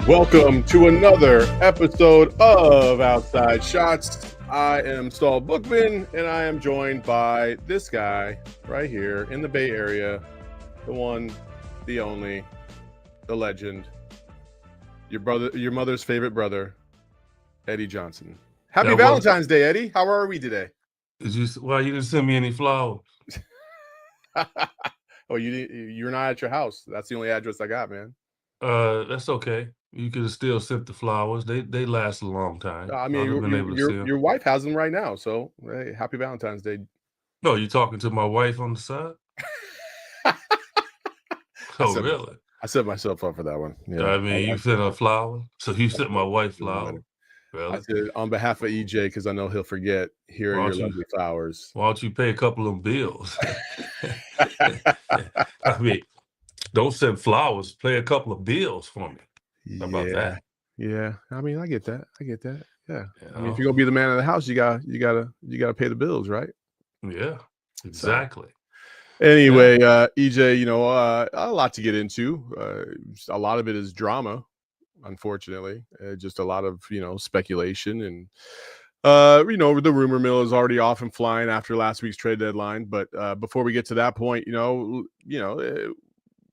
Welcome to another episode of Outside Shots. I am Saul Bookman, and I am joined by this guy right here in the Bay Area, the one, the only, the legend, your mother's favorite brother, Eddie Johnson. Happy Valentine's Day, Eddie. How are we today? You didn't send me any flowers? Oh, you're not at your house. That's the only address I got, man. That's okay. You could have still sent the flowers. They last a long time. I mean, your wife has them right now. So, hey, happy Valentine's Day. No, you talking to my wife on the side? Really? I set myself up for that one. Yeah. I mean, you sent her flowers, so you sent my wife flowers. Really? I said on behalf of EJ, because I know he'll forget. Here are your lovely flowers. Why don't you pay a couple of bills? I mean, don't send flowers. Pay a couple of bills for me. How about that? Yeah. I mean, I get that. Yeah. I mean, if you're gonna be the man of the house, you gotta pay the bills, right? Yeah. Exactly. So, anyway, EJ, a lot to get into. A lot of it is drama, unfortunately. Just a lot of speculation, and the rumor mill is already off and flying after last week's trade deadline. But before we get to that point,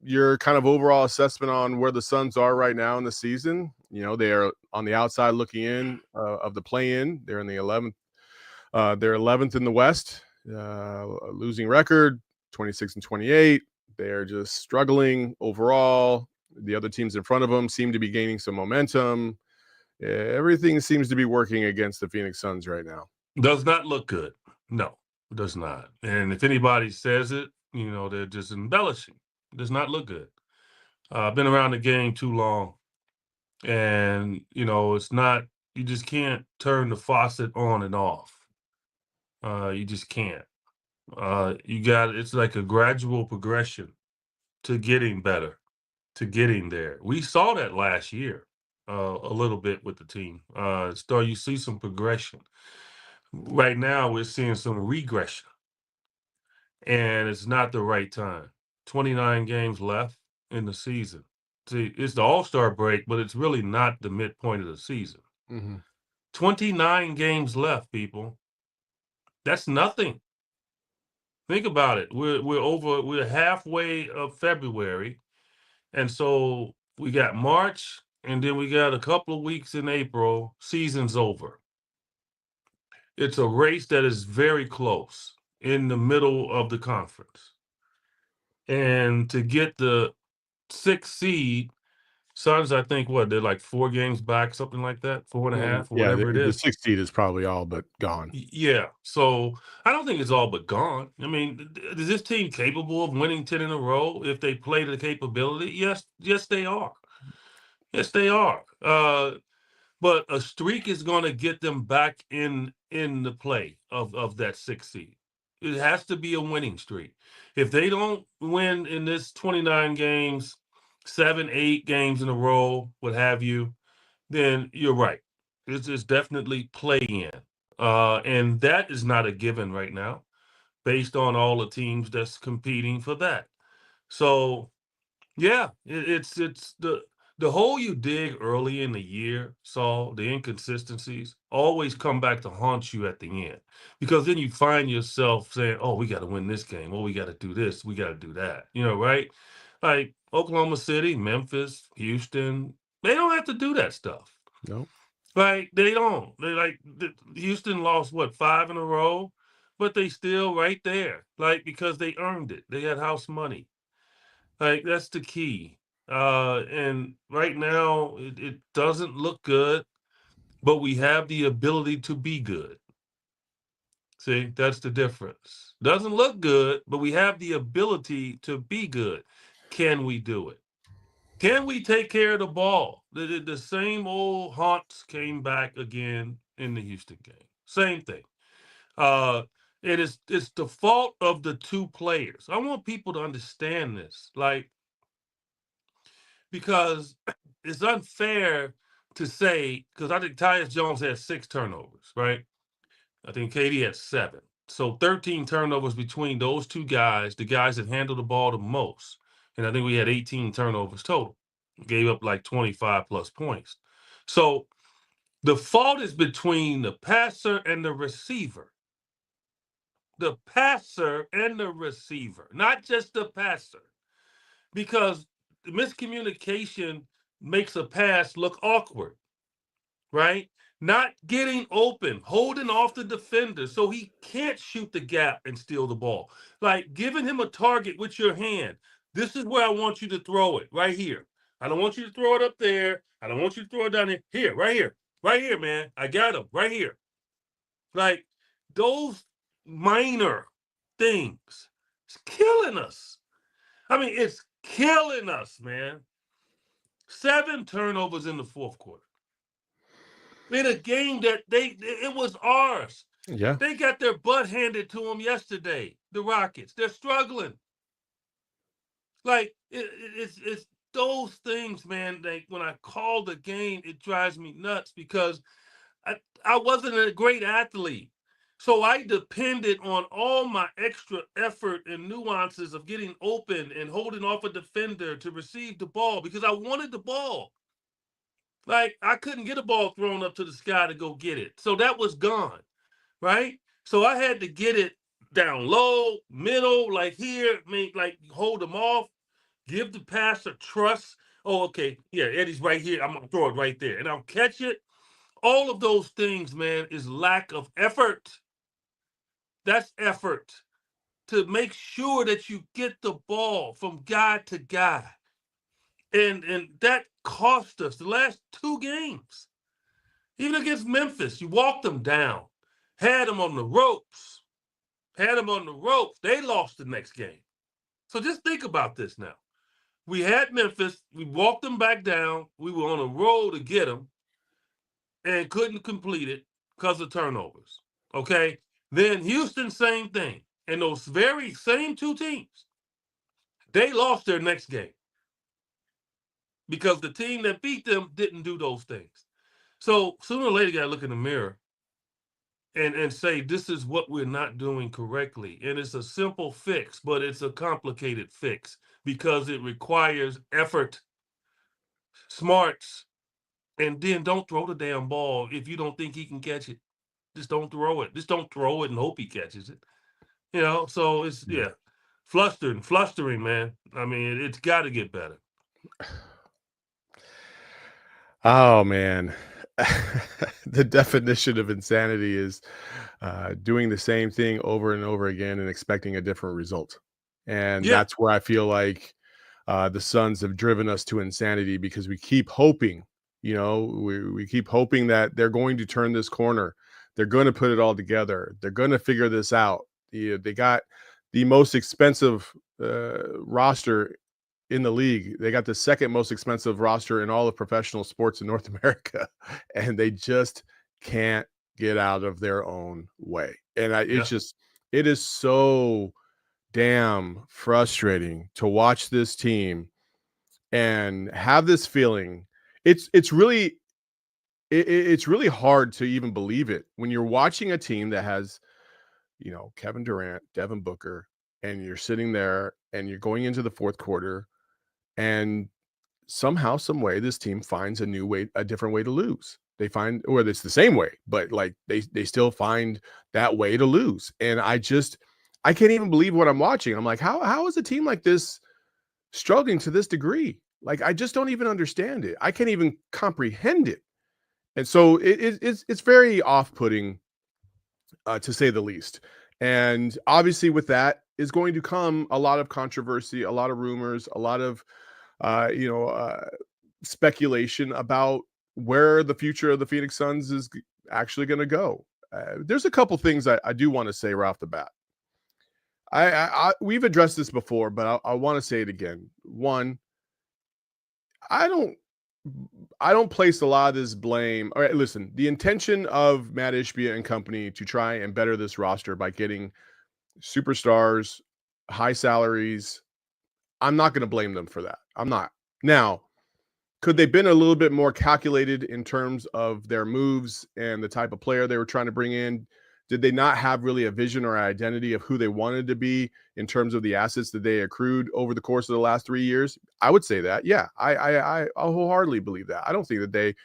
your kind of overall assessment on where the Suns are right now in the season. They are on the outside looking in of the play-in. They're in the 11th. They're 11th in the West, losing record, 26-28. They're just struggling overall. The other teams in front of them seem to be gaining some momentum. Everything seems to be working against the Phoenix Suns right now. Does not look good. No, it does not. And if anybody says it, they're just embellishing. It does not look good. I've been around the game too long. And, it's not, you just can't turn the faucet on and off. You just can't. It's like a gradual progression to getting better, to getting there. We saw that last year a little bit with the team. You see some progression. Right now, we're seeing some regression. And it's not the right time. 29 games left in the season. See, it's the All-Star break, but it's really not the midpoint of the season. Mm-hmm. 29 games left, people. That's nothing. Think about it. We're halfway of February, and so we got March, and then we got a couple of weeks in April. Season's over. It's a race that is very close in the middle of the conference. And to get the 6th seed, Suns, I think, they're like 4 games back, something like that, 4.5, or whatever it is. The 6th seed is probably all but gone. Yeah, so I don't think it's all but gone. I mean, is this team capable of winning 10 in a row if they play to the capability? Yes, they are. Yes, they are. But a streak is going to get them back in the play of that 6th seed. It has to be a winning streak. If they don't win in this 29 games, 7, 8 games in a row, what have you, then you're right. It's definitely play-in. And that is not a given right now based on all the teams that's competing for that. So, yeah, it's the hole you dig early in the year, Saul, the inconsistencies, always come back to haunt you at the end. Because then you find yourself saying, oh, we got to win this game. Oh, we got to do this. We got to do that. Right? Like Oklahoma City, Memphis, Houston, they don't have to do that stuff. No. Like, they don't. Houston lost, 5 in a row? But they still right there. Because they earned it. They had house money. That's the key. And right now, it doesn't look good, but we have the ability to be good. See, that's the difference. Doesn't look good, but we have the ability to be good. Can we do it? Can we take care of the ball? The same old haunts came back again in the Houston game. Same thing. Uh, it's the fault of the two players. I want people to understand this, like, because it's unfair to say, because I think Tyus Jones had 6 turnovers, right? I think KD had 7. So 13 turnovers between those two guys, the guys that handle the ball the most. And I think we had 18 turnovers total. Gave up like 25 plus points. So the fault is between the passer and the receiver. The passer and the receiver, not just the passer. Because the miscommunication makes a pass look awkward, right? Not getting open, holding off the defender so he can't shoot the gap and steal the ball. Like giving him a target with your hand. This is where I want you to throw it, right here. I don't want you to throw it up there. I don't want you to throw it down here. Here, right here. Right here, man. I got him right here. Like those minor things. It's killing us. I mean, it's killing us, man. 7 turnovers in the fourth quarter. In a game that it was ours. Yeah. They got their butt handed to them yesterday. The Rockets. They're struggling. Like it's those things, man. Like when I call the game, it drives me nuts because I wasn't a great athlete. So I depended on all my extra effort and nuances of getting open and holding off a defender to receive the ball because I wanted the ball. Like I couldn't get a ball thrown up to the sky to go get it. So that was gone, right? So I had to get it down low, middle, like here, like hold them off, give the passer trust. Oh, okay. Yeah, Eddie's right here. I'm gonna throw it right there. And I'll catch it. All of those things, man, is lack of effort. That's effort to make sure that you get the ball from guy to guy. And that cost us the last 2 games. Even against Memphis, you walked them down, had them on the ropes, They lost the next game. So just think about this now. We had Memphis, we walked them back down, we were on a roll to get them, and couldn't complete it because of turnovers. Okay? Then Houston, same thing. And those very same 2 teams, they lost their next game because the team that beat them didn't do those things. So sooner or later, you got to look in the mirror and say, this is what we're not doing correctly. And it's a simple fix, but it's a complicated fix because it requires effort, smarts, and then don't throw the damn ball if you don't think he can catch it. Just don't throw it. Just don't throw it and hope he catches it. So it's, flustering, man. I mean, it's got to get better. Oh, man. The definition of insanity is doing the same thing over and over again and expecting a different result. And that's where I feel like the Suns have driven us to insanity because we keep hoping, we keep hoping that they're going to turn this corner. They're going to put it all together. They're going to figure this out. They got the most expensive roster in the league. They got the second most expensive roster in all of professional sports in North America, and they just can't get out of their own way. And it is so damn frustrating to watch this team and have this feeling. It's really hard to even believe it when you're watching a team that has, Kevin Durant, Devin Booker, and you're sitting there and you're going into the fourth quarter, and somehow, some way, this team finds a different way to lose. They find, or it's the same way, but like they still find that way to lose. And I can't even believe what I'm watching. I'm like, how is a team like this struggling to this degree? Like, I just don't even understand it. I can't even comprehend it. And so it's very off-putting, to say the least. And obviously with that is going to come a lot of controversy, a lot of rumors, a lot of speculation about where the future of the Phoenix Suns is actually going to go. There's a couple things I do want to say right off the bat. We've addressed this before, but I want to say it again. One, I don't I don't place a lot of this blame. All right, listen, the intention of Matt Ishbia and company to try and better this roster by getting superstars, high salaries, I'm not going to blame them for that. I'm not. Now, could they been a little bit more calculated in terms of their moves and the type of player they were trying to bring in? Did they not have really a vision or identity of who they wanted to be in terms of the assets that they accrued over the course of the last 3 years? I would say that. Yeah, I wholeheartedly believe that. I don't think that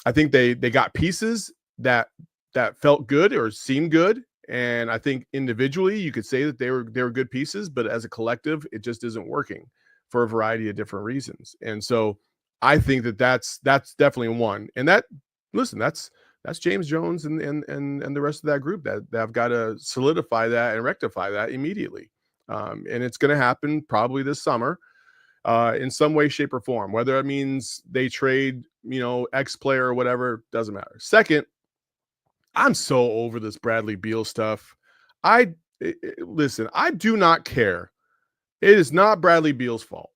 I think they got pieces that felt good or seemed good, and I think individually you could say that they were good pieces, but as a collective, it just isn't working for a variety of different reasons. And so I think that that's definitely one. And that listen, that's James Jones and the rest of that group that have got to solidify that and rectify that immediately. And it's going to happen probably this summer in some way, shape, or form. Whether it means they trade, X player or whatever, doesn't matter. Second, I'm so over this Bradley Beal stuff. Listen, I do not care. It is not Bradley Beal's fault.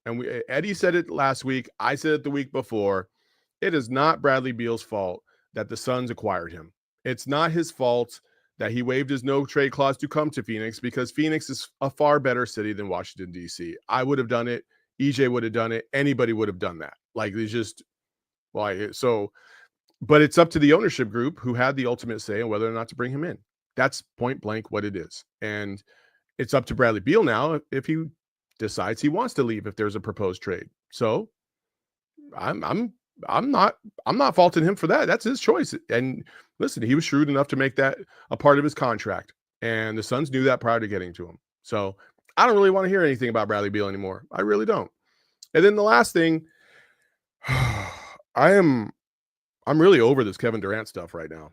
And Eddie said it last week. I said it the week before. It is not Bradley Beal's fault that the Suns acquired him. It's not his fault that he waived his no trade clause to come to Phoenix, because Phoenix is a far better city than Washington, D.C. I would have done it. EJ would have done it. Anybody would have done that. Like, it's just, why? So, but it's up to the ownership group who had the ultimate say on whether or not to bring him in. That's point blank what it is. And it's up to Bradley Beal now if he decides he wants to leave if there's a proposed trade. So I'm not faulting him for that. That's his choice. And listen, he was shrewd enough to make that a part of his contract. And the Suns knew that prior to getting to him. So I don't really want to hear anything about Bradley Beal anymore. I really don't. And then the last thing, I'm really over this Kevin Durant stuff right now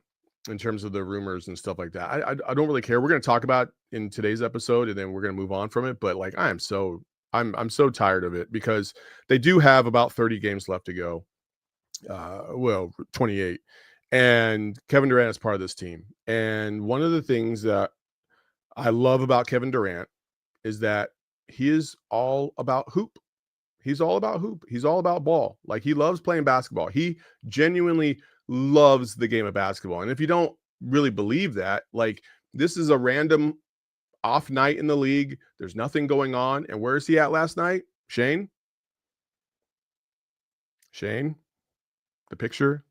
in terms of the rumors and stuff like that. I don't really care. We're going to talk about in today's episode, and then we're going to move on from it. But like, I'm so tired of it, because they do have about 30 games left to go. 28. And Kevin Durant is part of this team. And one of the things that I love about Kevin Durant is that he is all about hoop. He's all about hoop. He's all about ball. Like, he loves playing basketball. He genuinely loves the game of basketball. And if you don't really believe that, like, this is a random off night in the league. There's nothing going on. And where is he at last night? Shane, the picture.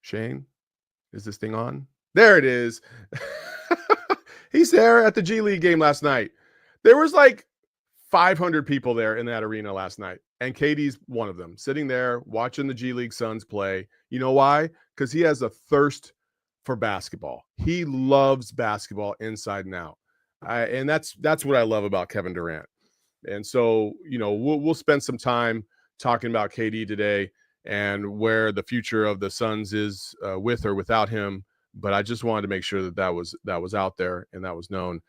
Shane, is this thing on? There it is. He's there at the G League game last night. There was like 500 people there in that arena last night, and KD's one of them, sitting there watching the G League Suns play. You know why? Because he has a thirst for basketball. He loves basketball inside and out. And that's what I love about Kevin Durant. And so, we'll spend some time talking about KD today and where the future of the Suns is with or without him. But I just wanted to make sure that was out there and that was known.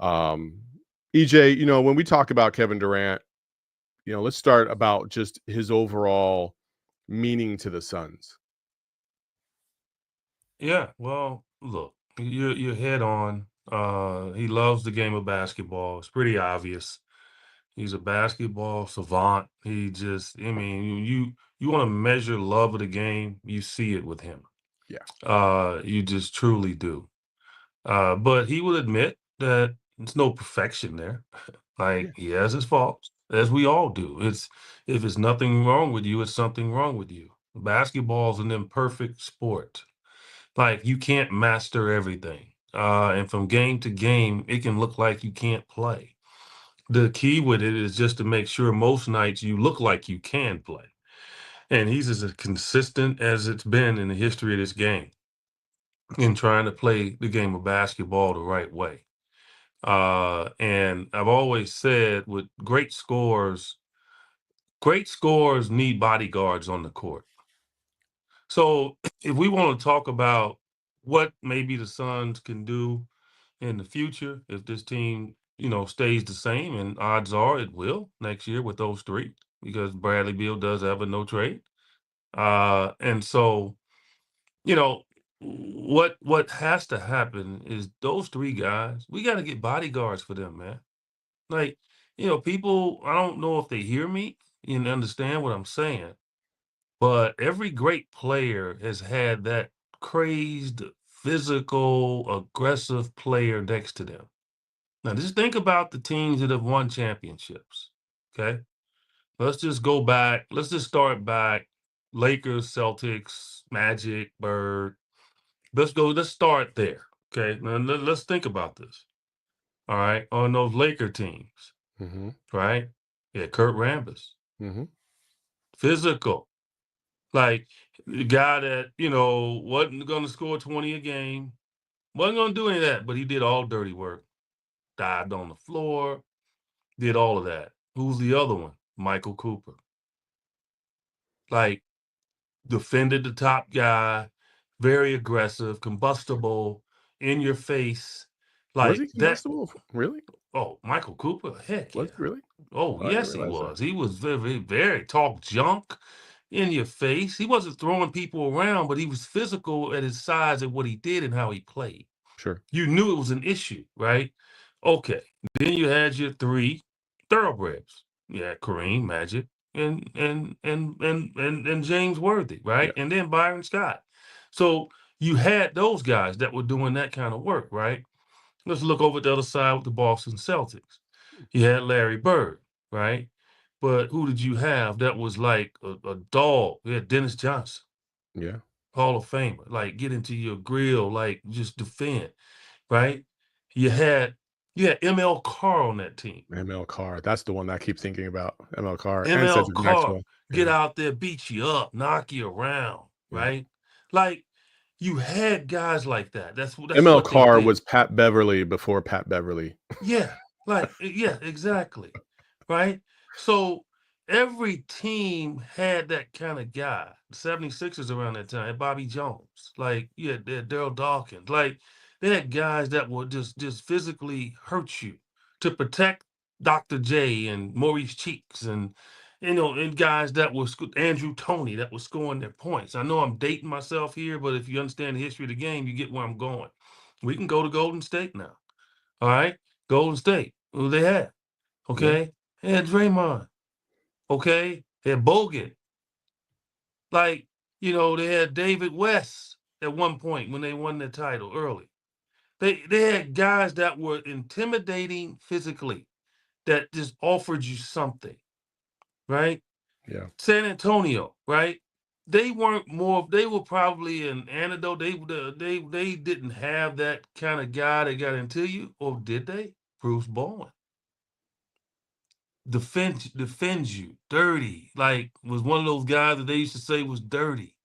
EJ, when we talk about Kevin Durant, let's start about just his overall meaning to the Suns. Yeah, well, look, you're head on. He loves the game of basketball. It's pretty obvious. He's a basketball savant. I mean, you want to measure love of the game, you see it with him. Yeah. You just truly do. But he will admit that it's no perfection there. Like, he has his faults, as we all do. If it's nothing wrong with you, it's something wrong with you. Basketball's an imperfect sport. Like, you can't master everything. And from game to game, it can look like you can't play. The key with it is just to make sure most nights you look like you can play. And he's as consistent as it's been in the history of this game in trying to play the game of basketball the right way. And I've always said, with great scores need bodyguards on the court. So if we want to talk about what maybe the Suns can do in the future, if this team, stays the same, and odds are it will next year with those three, because Bradley Beal does have a no trade. And so, what has to happen is those three guys, we got to get bodyguards for them, man. Like, people, I don't know if they hear me. You understand what I'm saying? But every great player has had that crazed, physical, aggressive player next to them. Now, just think about the teams that have won championships. Okay. Let's just go back. Let's just start back. Lakers, Celtics, Magic, Bird. Let's start there. Okay. Now, let's think about this. All right. On those Laker teams, Mm-hmm. right? Yeah, Kurt Rambis. Mm-hmm. Physical. Like the guy that, wasn't going to score 20 a game, wasn't going to do any of that, but he did all dirty work. Dived on the floor, did all of that. Who's the other one? Michael Cooper. Like, defended the top guy, very aggressive, combustible, in your face. Was Like he that. combustible? Really? Oh, Michael Cooper? Heck Was yeah. he really? Oh, Oh, I didn't yes, he realize that. was. He was very, very talk junk in your face. He wasn't throwing people around, but he was physical at his size and what he did and how he played. Sure. You knew it was an issue, right? Okay. Then you had your three thoroughbreds. You had Kareem, Magic, and James Worthy, right? Yeah. And then Byron Scott. So you had those guys that were doing that kind of work, right? Let's look over the other side with the Boston Celtics. You had Larry Bird, right? But who did you have that was like a dog? You had Dennis Johnson, Yeah. Hall of Famer, like get into your grill, like just defend, right? You had ML Carr on that team. ML Carr. That's the one that I keep thinking about. ML Carr and ML Cedric Carr, Maxwell. get Yeah. out there, beat you up, knock you around, Yeah. right? Like you had guys like that. That's ML what they Carr did. was Pat Beverly before Pat Beverly. Yeah, yeah, exactly. Right? So every team had that kind of guy. The 76ers around that time had Bobby Jones. Like, yeah, they had Daryl Dawkins. Like, they had guys that would just physically hurt you to protect Dr. J and Maurice Cheeks and guys that was Andrew Toney that was scoring their points. I know I'm dating myself here, but if you understand the history of the game, you get where I'm going. We can go to Golden State now. All right? Golden State. Who they had? Yeah. Okay. They had Draymond. Okay. They had Bogut. Like, they had David West at one point when they won their title early. They had guys that were intimidating physically that just offered you something, right? Yeah. San Antonio, right? They weren't more. They were probably an antidote. They didn't have that kind of guy that got into you, or did they? Bruce Bowen. Defends you dirty, like was one of those guys that they used to say was dirty.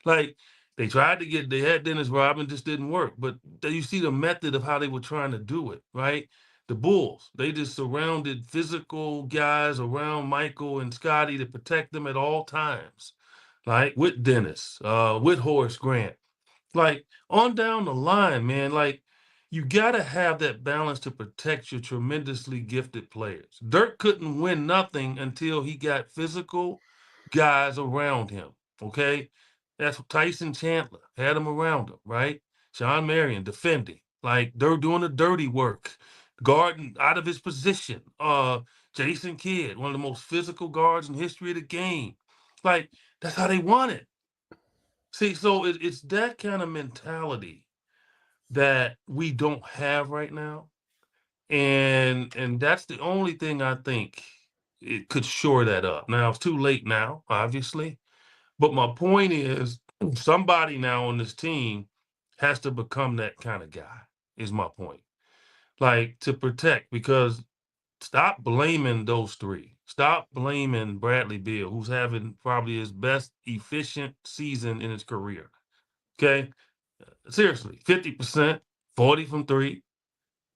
Like they had Dennis Rodman, just didn't work. But you see the method of how they were trying to do it, right? The Bulls, they just surrounded physical guys around Michael and Scotty to protect them at all times, like with Dennis, with Horace Grant. Like on down the line, man, like you got to have that balance to protect your tremendously gifted players. Dirk couldn't win nothing until he got physical guys around him. Okay. That's Tyson Chandler had him around him, right? Sean Marion defending, like they're doing the dirty work, guarding out of his position. Jason Kidd, one of the most physical guards in history of the game. Like that's how they won it. See, so it's that kind of mentality that we don't have right now, and that's the only thing I think it could shore that up. Now it's too late now, obviously, but my point is somebody now on this team has to become that kind of guy. Is my point, like to protect because stop blaming those three. Stop blaming Bradley Beal, who's having probably his best efficient season in his career. Okay. Seriously, 50%, 40 from three.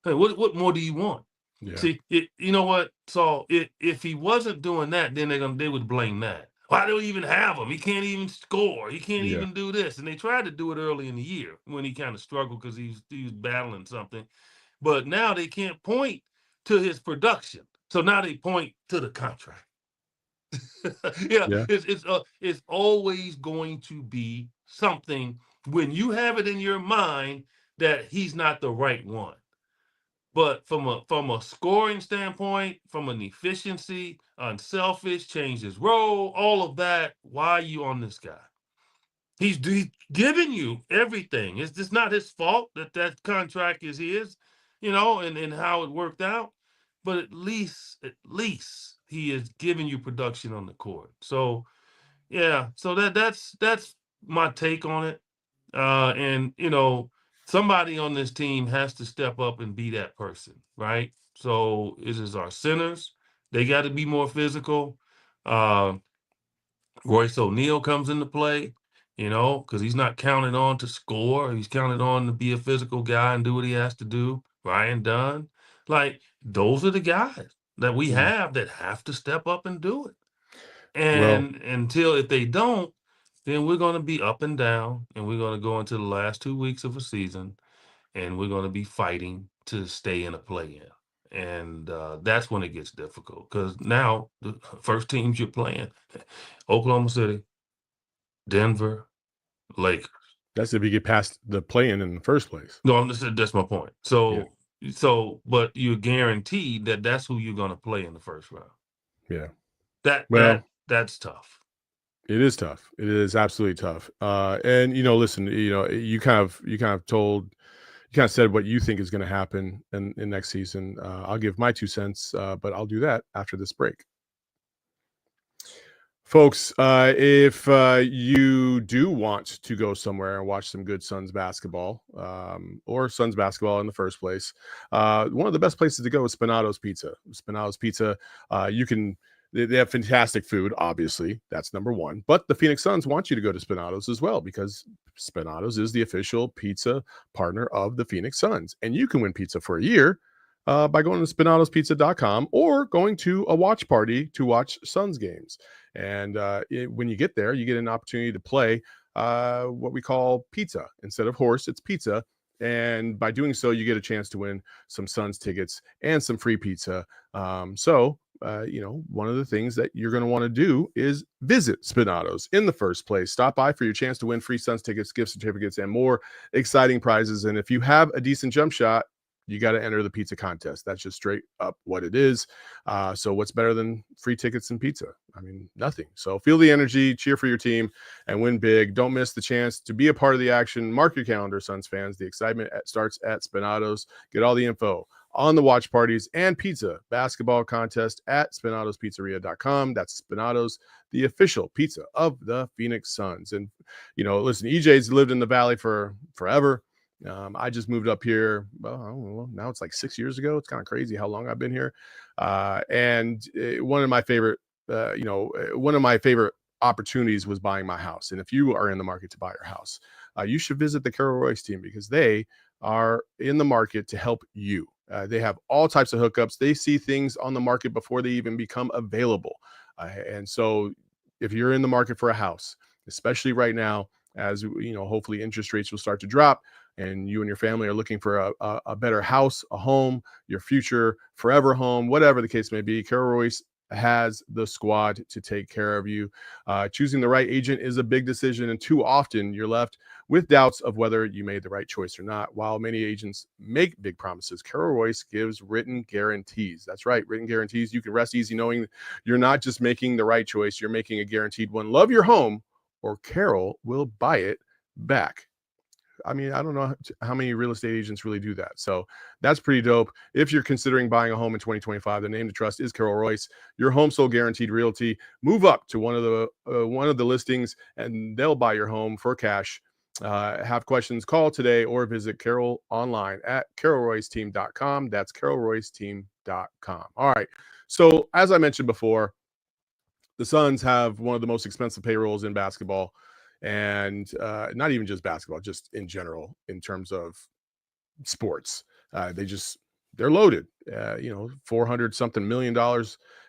Hey, what more do you want? Yeah. See, you know what, Saul? If he wasn't doing that, then they would blame that. Why do we even have him? He can't even score. He can't Yeah. even do this. And they tried to do it early in the year when he kind of struggled because he was battling something. But now they can't point to his production. So now they point to the contract. Yeah, Yeah. it's always going to be something when you have it in your mind that he's not the right one. But from a scoring standpoint, from an efficiency, unselfish, change his role, all of that, why are you on this guy? He's giving you everything. It's just not his fault that contract is his, and how it worked out. But at least he is giving you production on the court. So yeah, so that's my take on it. And somebody on this team has to step up and be that person, right? So it is our centers. They got to be more physical. Uh, Royce O'Neal comes into play, because he's not counted on to score. He's counted on to be a physical guy and do what he has to do. Ryan Dunn. Like, those are the guys that we have that have to step up and do it. Well, And if they don't, then we're going to be up and down, and we're going to go into the last 2 weeks of a season, and we're going to be fighting to stay in a play-in. And that's when it gets difficult, because now the first teams you're playing, Oklahoma City, Denver, Lakers. that's if you get past the play-in the first place. No, that's my point. But you're guaranteed that that's who you're going to play in the first round. Yeah. That's tough. It is tough. It is absolutely tough. And listen, you kind of said what you think is going to happen in next season. I'll give my 2 cents, but I'll do that after this break. Folks, if you do want to go somewhere and watch some good Suns basketball, or Suns basketball in the first place, one of the best places to go is Spinato's Pizza. Spinato's Pizza, they have fantastic food, obviously. That's number one. But the Phoenix Suns want you to go to Spinato's as well, because Spinato's is the official pizza partner of the Phoenix Suns. And you can win pizza for a year by going to spinatospizza.com or going to a watch party to watch Suns games. And when you get there, you get an opportunity to play what we call pizza. Instead of horse, it's pizza. And by doing so, you get a chance to win some Suns tickets and some free pizza. One of the things that you're going to want to do is visit Spinato's in the first place. Stop by for your chance to win free Suns tickets, gift certificates, and more exciting prizes. And if you have a decent jump shot, you got to enter the pizza contest. That's just straight up what it is. So what's better than free tickets and pizza? I mean, nothing. So feel the energy, cheer for your team, and win big. Don't miss the chance to be a part of the action. Mark your calendar, Suns fans. The excitement starts at Spinato's. Get all the info on the watch parties and pizza basketball contest at spinatospizzeria.com. That's Spinato's, the official pizza of the Phoenix Suns. And, listen, EJ's lived in the Valley for forever. I just moved up here. Well, I don't know, now it's like 6 years ago. It's kind of crazy how long I've been here. And one of my favorite opportunities was buying my house. And if you are in the market to buy your house, you should visit the Carol Royce team, because they are in the market to help you. They have all types of hookups. They see things on the market before they even become available. And so if you're in the market for a house, especially right now, as hopefully interest rates will start to drop, and you and your family are looking for a better house, a home, your future forever home, whatever the case may be, Carol Royce has the squad to take care of you. Choosing the right agent is a big decision, and too often you're left with doubts of whether you made the right choice or not. While many agents make big promises, Carol Royce gives written guarantees. That's right, written guarantees. You can rest easy knowing you're not just making the right choice, you're making a guaranteed one. Love your home, or Carol will buy it back. I mean, I don't know how many real estate agents really do that. So that's pretty dope. If you're considering buying a home in 2025, the name to trust is Carol Royce, your home sold guaranteed realty. Move up to one of the listings, and they'll buy your home for cash. Have questions, call today or visit Carol online at carolroyceteam.com. That's carolroyceteam.com. All right. So as I mentioned before, the Suns have one of the most expensive payrolls in basketball. And not even just basketball, just in general, in terms of sports. They're loaded. $400 something million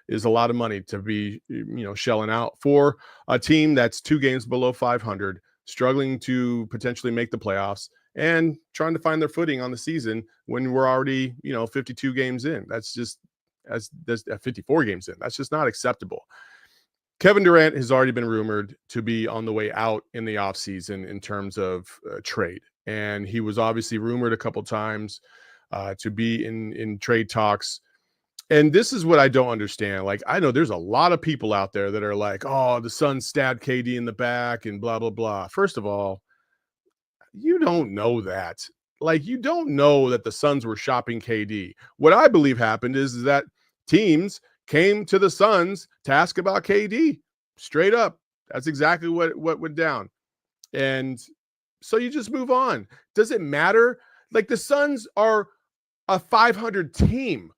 is a lot of money to be, shelling out for a team that's 2 games below 500, struggling to potentially make the playoffs and trying to find their footing on the season when we're already, 52 games in. That's 54 games in. That's just not acceptable. Kevin Durant has already been rumored to be on the way out in the offseason in terms of trade. And he was obviously rumored a couple times to be in trade talks. And this is what I don't understand. Like, I know there's a lot of people out there that are like, oh, the Suns stabbed KD in the back and blah, blah, blah. First of all, you don't know that. Like, you don't know that the Suns were shopping KD. What I believe happened is that teams came to the Suns to ask about KD. Straight up. That's exactly what went down. And so you just move on. Does it matter? Like, the Suns are a 500 team.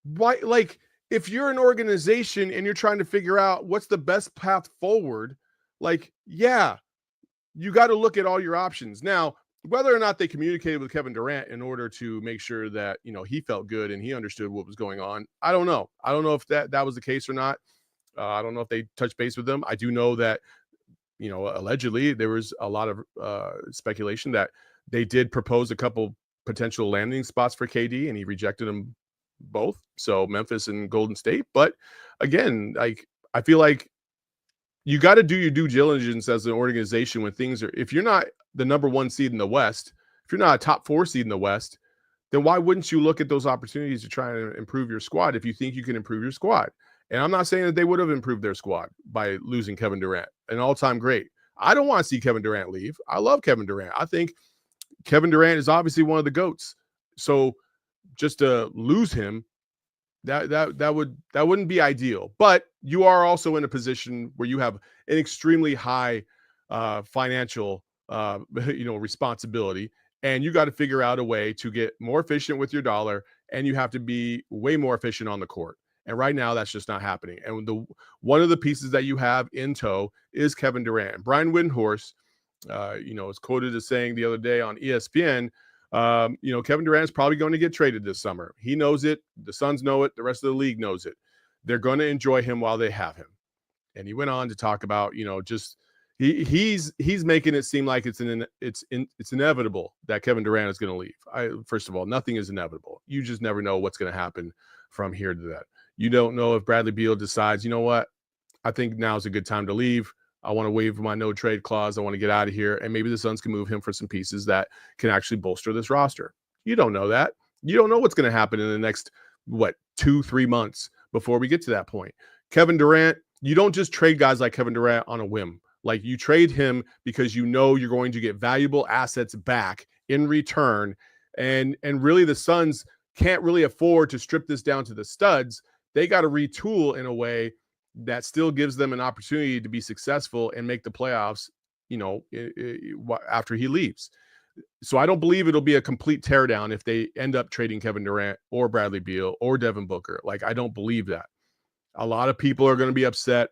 Why? Like, if you're an organization and you're trying to figure out what's the best path forward, like, yeah, you got to look at all your options. Now, whether or not they communicated with Kevin Durant in order to make sure that, he felt good and he understood what was going on, I don't know. I don't know if that was the case or not. I don't know if they touched base with them. I do know that, allegedly there was a lot of speculation that they did propose a couple potential landing spots for KD and he rejected them both. So Memphis and Golden State. But again, like, I feel like you got to do your due diligence as an organization when things are, if you're not the number 1 seed in the West, if you're not a top 4 seed in the West, then why wouldn't you look at those opportunities to try and improve your squad if you think you can improve your squad? And I'm not saying that they would have improved their squad by losing Kevin Durant, an all-time great. I don't want to see Kevin Durant leave. I love Kevin Durant. I think Kevin Durant is obviously one of the GOATs. So just to lose him, that wouldn't be ideal. But you are also in a position where you have an extremely high financial responsibility, and you got to figure out a way to get more efficient with your dollar, and you have to be way more efficient on the court. And right now, that's just not happening. And one of the pieces that you have in tow is Kevin Durant. Brian Windhorst, is quoted as saying the other day on ESPN, Kevin Durant is probably going to get traded this summer. He knows it. The Suns know it. The rest of the league knows it. They're going to enjoy him while they have him. And he went on to talk about, just he's making it seem like it's inevitable that Kevin Durant is going to leave. First of all, nothing is inevitable. You just never know what's going to happen from here to that. You don't know if Bradley Beal decides, you know what, I think now's a good time to leave. I want to waive my no trade clause. I want to get out of here. And maybe the Suns can move him for some pieces that can actually bolster this roster. You don't know that. You don't know what's going to happen in the next, 2-3 months before we get to that point. Kevin Durant, you don't just trade guys like Kevin Durant on a whim. Like, you trade him because you know you're going to get valuable assets back in return. And really the Suns can't really afford to strip this down to the studs. They got to retool in a way that still gives them an opportunity to be successful and make the playoffs, after he leaves. So I don't believe it'll be a complete teardown if they end up trading Kevin Durant or Bradley Beal or Devin Booker. Like, I don't believe that. A lot of people are going to be upset.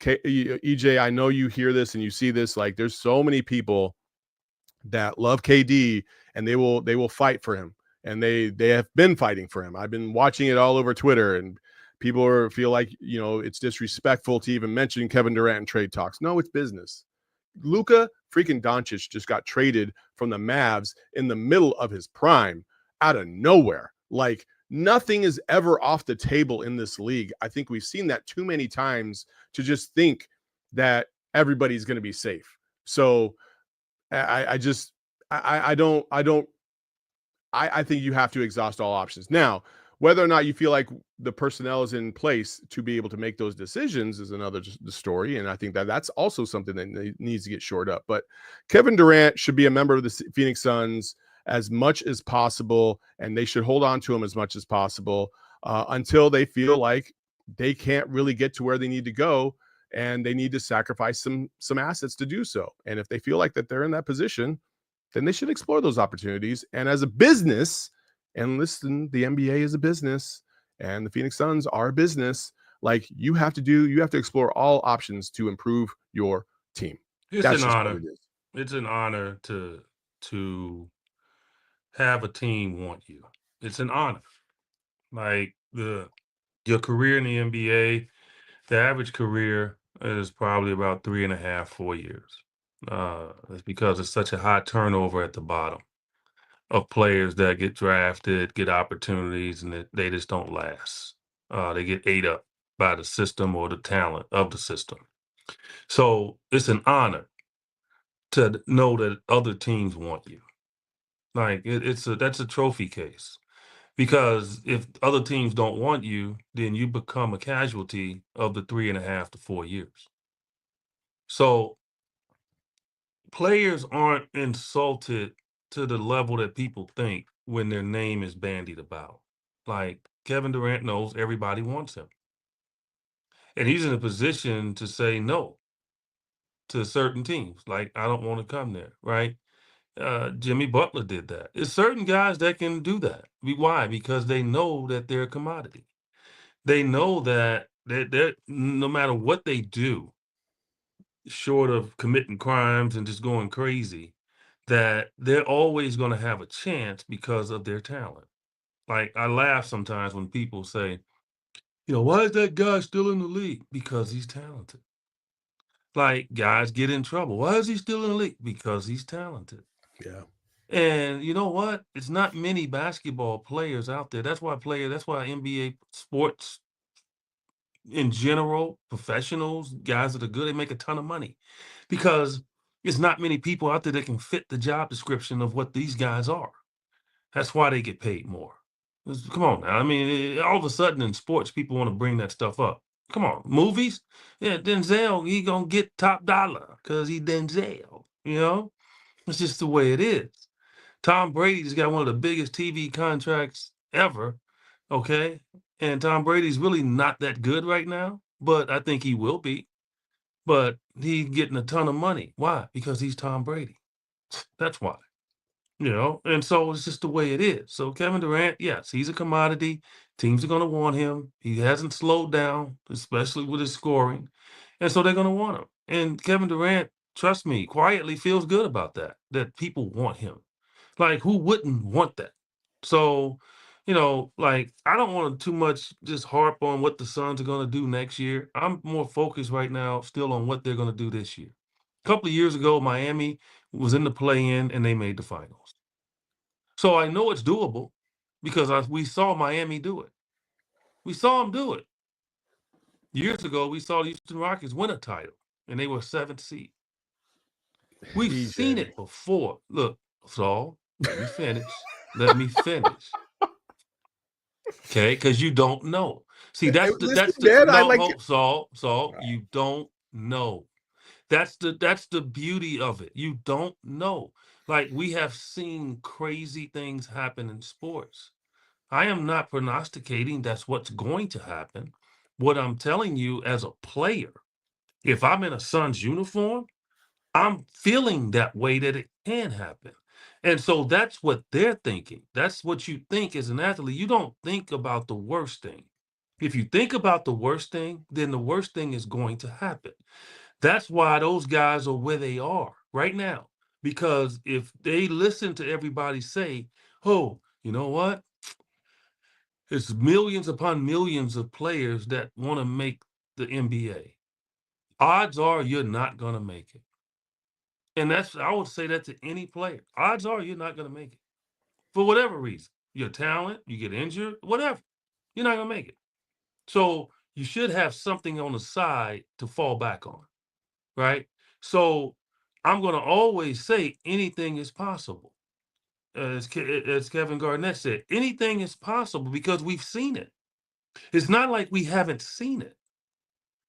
EJ, I know you hear this and you see this. Like, there's so many people that love KD and they will fight for him. And they have been fighting for him. I've been watching it all over Twitter, and people feel like, it's disrespectful to even mention Kevin Durant in trade talks. No, it's business. Luka freaking Doncic just got traded from the Mavs in the middle of his prime out of nowhere. Like, nothing is ever off the table in this league. I think we've seen that too many times to just think that everybody's going to be safe. So I think you have to exhaust all options. Now, whether or not you feel like the personnel is in place to be able to make those decisions is another story. And I think that that's also something that needs to get shored up. But Kevin Durant should be a member of the Phoenix Suns as much as possible, and they should hold on to him as much as possible until they feel like they can't really get to where they need to go, and they need to sacrifice some assets to do so. And if they feel like that they're in that position, then they should explore those opportunities. And as a business, and listen, the NBA is a business and the Phoenix Suns are a business. Like, you have to explore all options to improve your team. It's That's an just honor. what it is. It's an honor to have a team want you. It's an honor. Like, your career in the NBA, the average career is probably about 3.5, 4 years. It's because it's such a high turnover at the bottom of players that get drafted, get opportunities, and they just don't last. They get ate up by the system or the talent of the system. So it's an honor to know that other teams want you. Like that's a trophy case. Because if other teams don't want you, then you become a casualty of the 3.5 to 4 years. So players aren't insulted to the level that people think when their name is bandied about. Like Kevin Durant knows everybody wants him. And he's in a position to say no to certain teams. Like, I don't want to come there, right? Jimmy Butler did that. There's certain guys that can do that. Why? Because they know that they're a commodity. They know that they're no matter what they do, short of committing crimes and just going crazy, that they're always going to have a chance because of their talent. Like, I laugh sometimes when people say, why is that guy still in the league? Because he's talented. Like, guys get in trouble. Why is he still in the league? Because he's talented. Yeah. And you know what? It's not many basketball players out there. That's why NBA sports in general, professionals, guys that are good, they make a ton of money because there's not many people out there that can fit the job description of what these guys are. That's why they get paid more. Come on now. I mean, all of a sudden in sports, people want to bring that stuff up. Come on, movies. Yeah, Denzel, he gonna get top dollar because he Denzel. It's just the way it is. Tom Brady's got one of the biggest TV contracts ever. Okay, and Tom Brady's really not that good right now, but I think he will be. But he's getting a ton of money. Why? Because he's Tom Brady. That's why. And so it's just the way it is. So Kevin Durant, yes, he's a commodity. Teams are going to want him. He hasn't slowed down, especially with his scoring. And so they're going to want him. And Kevin Durant, trust me, quietly feels good about that people want him. Like, who wouldn't want that? So, like, I don't want to too much just harp on what the Suns are going to do next year. I'm more focused right now still on what they're going to do this year. A couple of years ago, Miami was in the play-in and they made the finals. So I know it's doable because we saw Miami do it. We saw them do it. Years ago, we saw the Houston Rockets win a title and they were 7th seed. We've seen it before. Look, Saul, let me finish. Let me finish. Okay, because you don't know. See, that's the no, Saul, you don't know. That's the beauty of it. You don't know. Like, we have seen crazy things happen in sports. I am not prognosticating that's what's going to happen. What I'm telling you as a player, if I'm in a Suns uniform, I'm feeling that way that it can happen. And so that's what they're thinking. That's what you think as an athlete. You don't think about the worst thing. If you think about the worst thing, then the worst thing is going to happen. That's why those guys are where they are right now. Because if they listen to everybody say, oh, you know what? It's millions upon millions of players that want to make the NBA. Odds are you're not going to make it. And I would say that to any player. Odds are you're not going to make it for whatever reason. Your talent, you get injured, whatever. You're not going to make it. So you should have something on the side to fall back on, right? So I'm going to always say anything is possible. As Kevin Garnett said, anything is possible because we've seen it. It's not like we haven't seen it.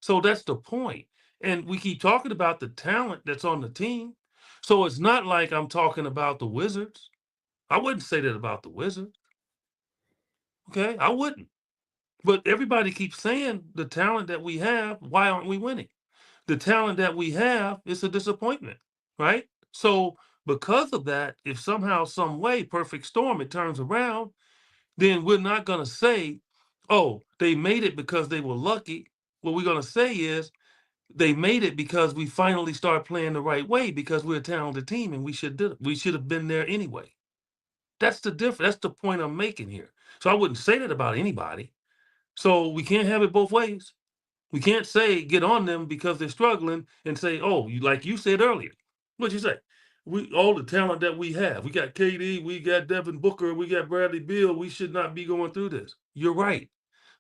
So that's the point. And we keep talking about the talent that's on the team. So it's not like I'm talking about the Wizards. I wouldn't say that about the Wizards. Okay, I wouldn't. But everybody keeps saying the talent that we have, why aren't we winning? The talent that we have is a disappointment, right? So because of that, if somehow, some way, perfect storm, it turns around, then we're not going to say, oh, they made it because they were lucky. What we're going to say is they made it because we finally started playing the right way because we're a talented team and we should have been there anyway. That's the difference. That's the point I'm making here. So I wouldn't say that about anybody. So we can't have it both ways. We can't say get on them because they're struggling and say, oh, like you said earlier. What'd you say? All the talent that we have. We got KD, we got Devin Booker, we got Bradley Beal. We should not be going through this. You're right.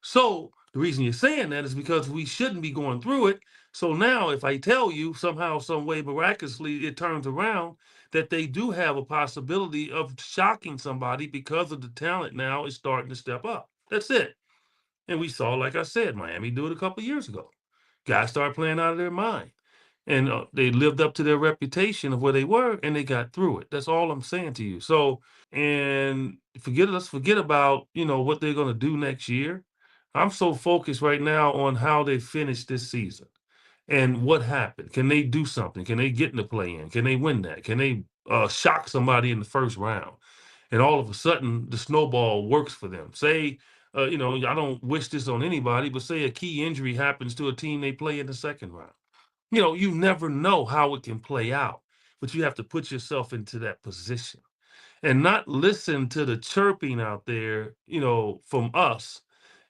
So the reason you're saying that is because we shouldn't be going through it So now, if I tell you somehow, some way, miraculously, it turns around, that they do have a possibility of shocking somebody because of the talent now is starting to step up. That's it. And we saw, like I said, Miami do it a couple years ago. Guys started playing out of their mind. And they lived up to their reputation of where they were, and they got through it. That's all I'm saying to you. So, and let's forget about, what they're going to do next year. I'm so focused right now on how they finish this season and what happened. Can they do something? Can they get in the play-in? Can they win that? Can they shock somebody in the first round? And all of a sudden, the snowball works for them. Say, I don't wish this on anybody, but say a key injury happens to a team they play in the second round. You never know how it can play out, but you have to put yourself into that position and not listen to the chirping out there, from us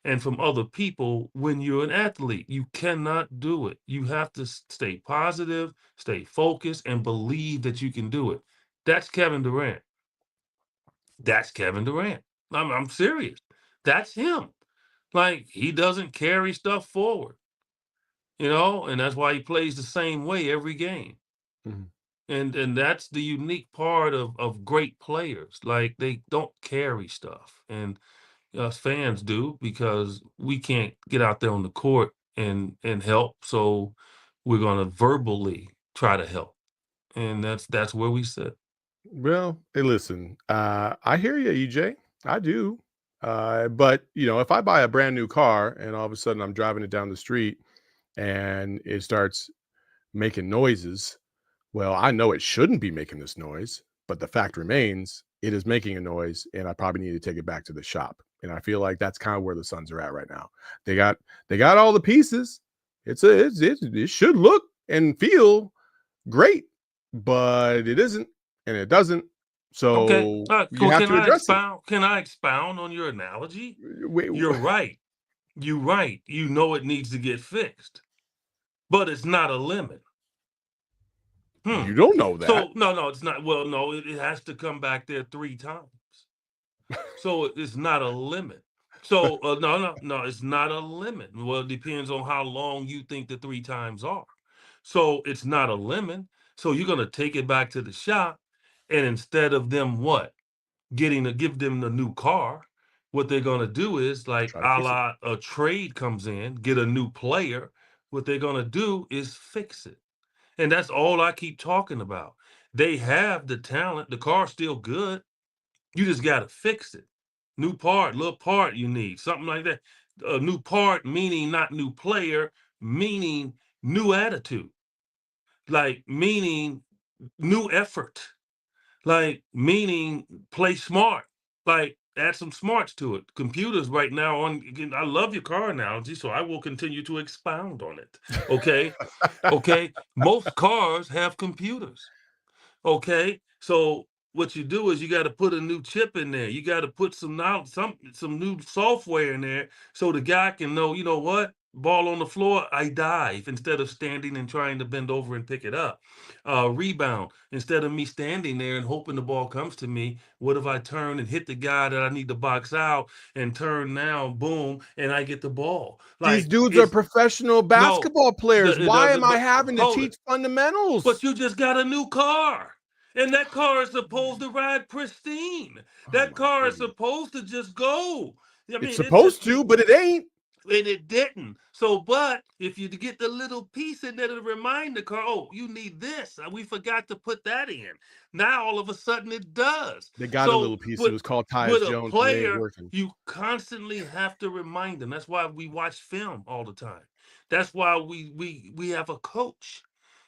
and from other people when you're an athlete. You cannot do it. You have to stay positive, stay focused, and believe that you can do it. That's Kevin Durant. That's Kevin Durant. I'm serious. That's him. Like, he doesn't carry stuff forward, and that's why he plays the same way every game. Mhm. And that's the unique part of great players. Like, they don't carry stuff. And us fans do, because we can't get out there on the court and help. So we're gonna verbally try to help. And that's where we sit. Well, hey, listen, I hear you, EJ. I do. But if I buy a brand new car and all of a sudden I'm driving it down the street and it starts making noises, well, I know it shouldn't be making this noise, but the fact remains it is making a noise, and I probably need to take it back to the shop. And I feel like that's kind of where the Suns are at right now. They got all the pieces. It should look and feel great, but it isn't, and it doesn't. Okay. So you have Can to I address it. expound? Can I expound on your analogy? Wait, You're right. You're right. You know it needs to get fixed, but it's not a limit. you don't know that. So no, it's not. Well, no, it has to come back there 3 times. So it's not a limit. So no, it's not a limit. Well, it depends on how long you think the 3 times are. So it's not a limit. So you're gonna take it back to the shop, and instead of them give them the new car, what they're gonna do is, like, Try to a fix it. la a trade comes in, get a new player. What they're gonna do is fix it. And that's all I keep talking about. They have the talent. The car's still good. You just got to fix it. New part, little part you need, something like that. A new part, meaning not new player, meaning new attitude, like meaning new effort, like meaning play smart, like add some smarts to it. Computers right now I love your car analogy, so I will continue to expound on it. Okay. Okay. Most cars have computers. Okay, so what you do is you got to put a new chip in there. You got to put some new software in there, so the guy can know, you know what, ball on the floor, I dive instead of standing and trying to bend over and pick it up. Rebound, instead of me standing there and hoping the ball comes to me, what if I turn and hit the guy that I need to box out and turn now, boom, and I get the ball. These Like, dudes are it's professional no, basketball players. it Why am doesn't. I But having to hold it. teach fundamentals? But you just got a new car. And that car is supposed to ride pristine. Oh That my car is goodness. supposed to just go. I It's mean, it's just supposed to, but it ain't. and it didn't. So, but if you get the little piece in there to remind the car, oh, you need this. We forgot to put that in. Now all of a sudden it does. They got a So little piece. It with was called with Tyus a Jones, and it ain't player, working. you constantly have to remind them. That's why we watch film all the time. That's why we have a coach.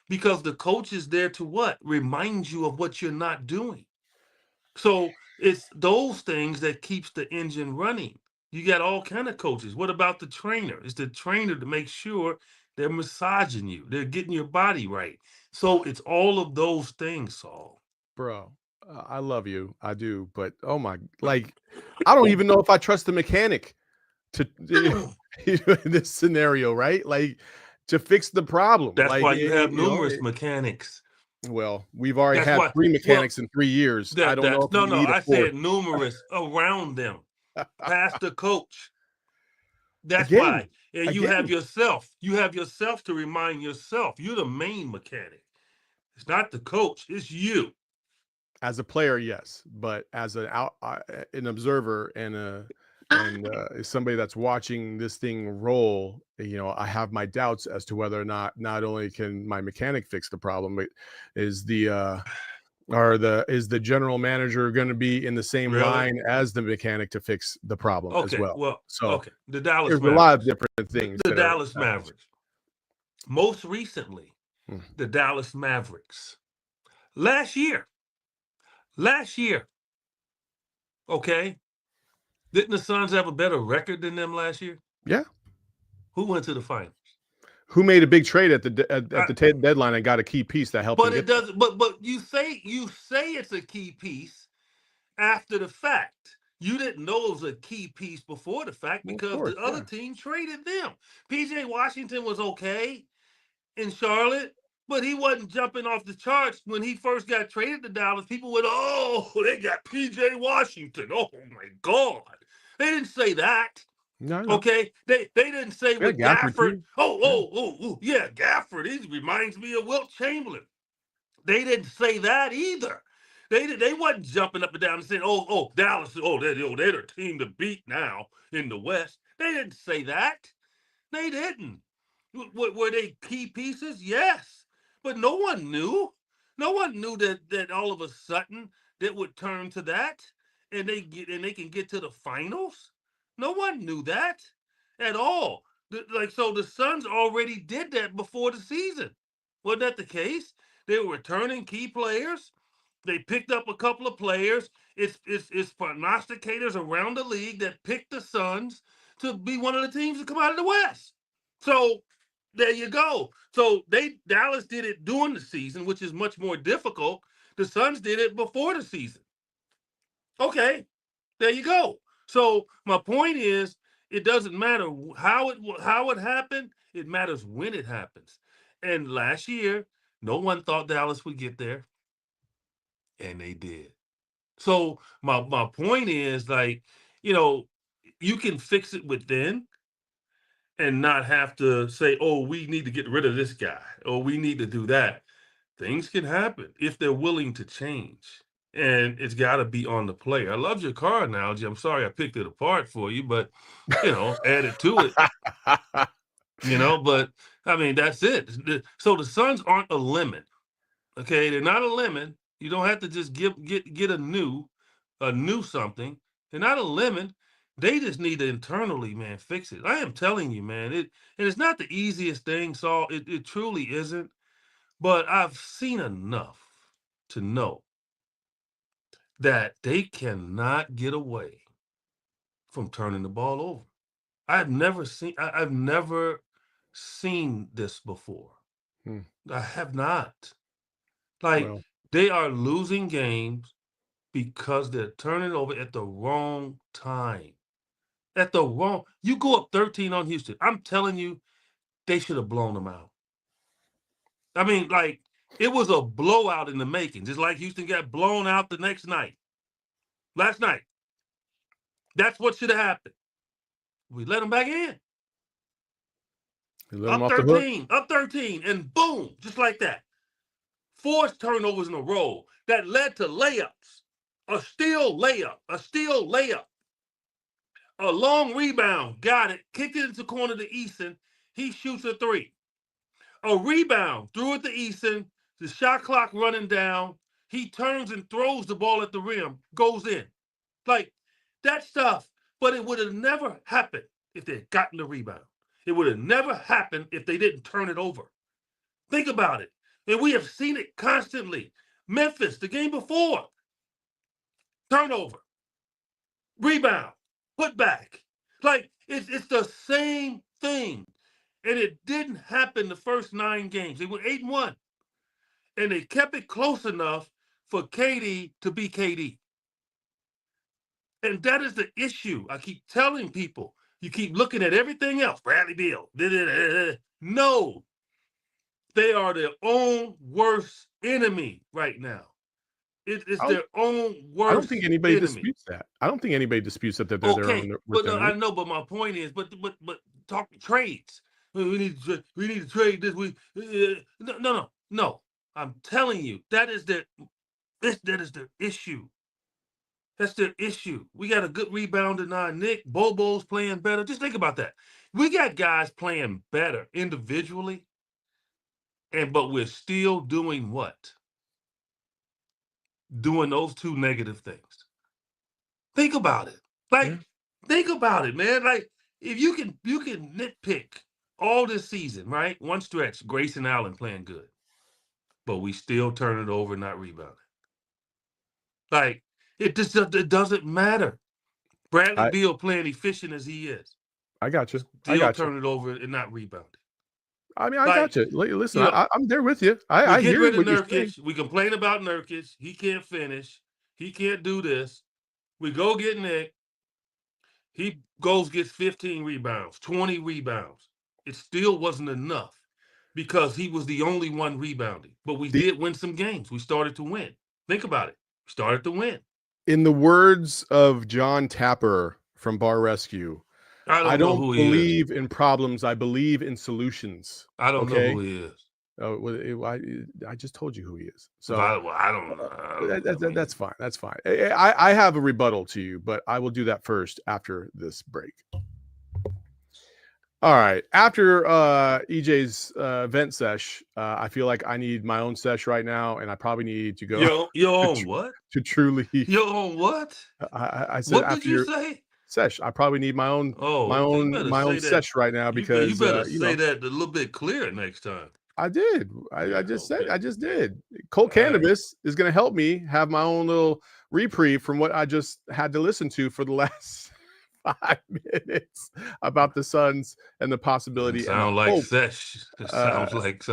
Because the coach is there to what? Remind you of what you're not doing. So it's those things that keeps the engine running. You got all kind of coaches. What about the trainer? It's the trainer to make sure they're massaging you, they're getting your body right. So it's all of those things, Saul. Bro, I love you. I do. But oh my, like, I don't even know if I trust the mechanic to in this scenario, right? Like, to fix the problem. That's Like, why you have numerous mechanics. well, we've already That's had why. 3 Well, mechanics in 3 years. I don't know that's if we no, need a I 4th. said numerous around them, past the coach. That's Again, why. And you have again, yourself. You have yourself to remind yourself. You're the main mechanic. It's not the coach. It's you. as a player, yes, but as an observer and somebody that's watching this thing roll, I have my doubts as to whether or not only can my mechanic fix the problem, but is is the general manager going to be in the same Really? line as the mechanic to fix the problem as Okay. well? Well, So okay. The Dallas there's a lot of Mavericks. different things The that are. Dallas Mavericks. Most recently, Hmm. the Dallas Mavericks. Last year. Last year. Okay. Didn't the Suns have a better record than them last year? Yeah. Who went to the finals? Who made a big trade at the I, deadline and got a key piece that helped them but it get there? doesn't. But you say it's a key piece after the fact. You didn't know it was a key piece before the fact Well, of because course, the other yeah. team traded them. PJ Washington was okay in Charlotte, but he wasn't jumping off the charts when he first got traded to Dallas. People went, "Oh, they got PJ Washington. Oh my God." They didn't say that. No, no. Okay, they didn't say Yeah, with Gafford Gafford. too. Yeah. Yeah, Gafford. He reminds me of Wilt Chamberlain. They didn't say that either. They wasn't jumping up and down and saying, "Oh, Dallas. They're the team to beat now in the West." They didn't say that. They didn't. Were they key pieces? Yes, but no one knew. No one knew that all of a sudden that would turn to that, and they can get to the finals. No one knew that at all. So the Suns already did that before the season. Wasn't that the case? They were returning key players. They picked up a couple of players. It's prognosticators around the league that picked the Suns to be one of the teams to come out of the West. So there you go. So Dallas did it during the season, which is much more difficult. The Suns did it before the season. Okay, there you go. So my point is, it doesn't matter how it happened. It matters when it happens. And last year, no one thought Dallas would get there, and they did. So my point is, like, you can fix it within and not have to say, "Oh, we need to get rid of this guy," or "We need to do that." Things can happen if they're willing to change. And it's got to be on the player. I love your car analogy. I'm sorry I picked it apart for you, but added to it. But I mean, that's it. So the Suns aren't a lemon. Okay, they're not a lemon. You don't have to just get a new something. They're not a lemon. They just need to internally, man, fix it. I am telling you, man. And it's not the easiest thing, Saul. It truly isn't. But I've seen enough to know that they cannot get away from turning the ball over. I've never seen this before. Hmm. I have not. Like, Well, they are losing games because they're turning over at the wrong time. You go up 13 on Houston. I'm telling you, they should have blown them out. I mean, like, it was a blowout in the making, just like Houston got blown out the next night. Last night. That's what should have happened. We let them back in. you let them Up off the hook. 13, and boom, just like that. 4 turnovers in a row that led to layups. A steal layup. A long rebound, got it, kicked it into the corner to Eason. He shoots a 3. A rebound, threw it to Eason. The shot clock running down. He turns and throws the ball at the rim, goes in. Like, that stuff. But it would have never happened if they had gotten the rebound. It would have never happened if they didn't turn it over. Think about it. And we have seen it constantly. Memphis, the game before, turnover, rebound, put back. Like, it's the same thing. And it didn't happen the first 9 games. They were 8-1. And they kept it close enough for KD to be KD. And that is the issue. I keep telling people, you keep looking at everything else. Bradley Beal. No. They are their own worst enemy right now. It's I don't, their own I don't worst think anybody enemy. disputes that. I don't think anybody disputes that they're their Okay, own but worst no, enemy. I know, but my point is, but talk trades. We need to trade this week. No. I'm telling you, that is their issue. That's their issue. We got a good rebounder now. Nick Bobo's playing better. Just think about that. We got guys playing better individually, but we're still doing what? Doing those two negative things. Think about it. Think about it, man. Like, if you can nitpick all this season, right? One stretch, Grayson Allen playing good, but we still turn it over and not rebounding. Like, it doesn't matter. Bradley I Beal playing efficient as he is, got you. I still got you. turn it over and not rebounding. I mean, I Like, got you. Listen, you know, I'm there with you. we I get hear rid of what you're saying. Nurkic. We complain about Nurkic. He can't finish. He can't do this. We go get Nick. He gets 15 rebounds, 20 rebounds. It still wasn't enough because he was the only one rebounding. But we did win some games. We started to win. Think about it. We started to win. In the words of John Tapper from Bar Rescue, I I don't know don't who he is. believe in problems. I believe in solutions. I don't know Okay. who he is. Oh, well, I just told you who he is. So I don't know. that's fine. That's fine. I have a rebuttal to you, but I will do that first after this break. All right. After EJ's vent sesh, I feel like I need my own sesh right now, and I probably need to go. Your own what? To truly. Your own what? I said what after did you say? Sesh, I probably need my own sesh right now because you better say that a little bit clearer next time. I did. I just did. Colt Cannabis is going to help me have my own little reprieve from what I just had to listen to for the last 5 minutes about the Suns and the possibility. Sound like sesh. It sounds like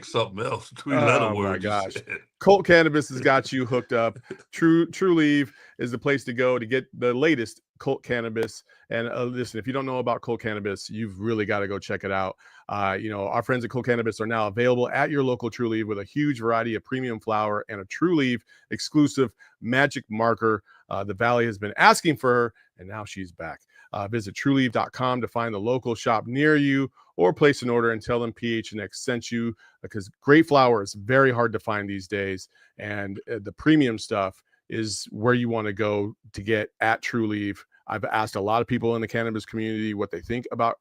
something else. 3-letter word. My gosh. Colt Cannabis has got you hooked up. True Leave is the place to go to get the latest Colt Cannabis. And listen, if you don't know about Colt Cannabis, you've really got to go check it out. Our friends at Colt Cannabis are now available at your local True Leave with a huge variety of premium flower and a True Leave exclusive magic marker. The Valley has been asking for her, and now she's back. Visit TrueLeave.com to find the local shop near you, or place an order and tell them PHNX sent you, because great flower is very hard to find these days, and the premium stuff is where you want to go to get at True Leave. I've asked a lot of people in the cannabis community what they think about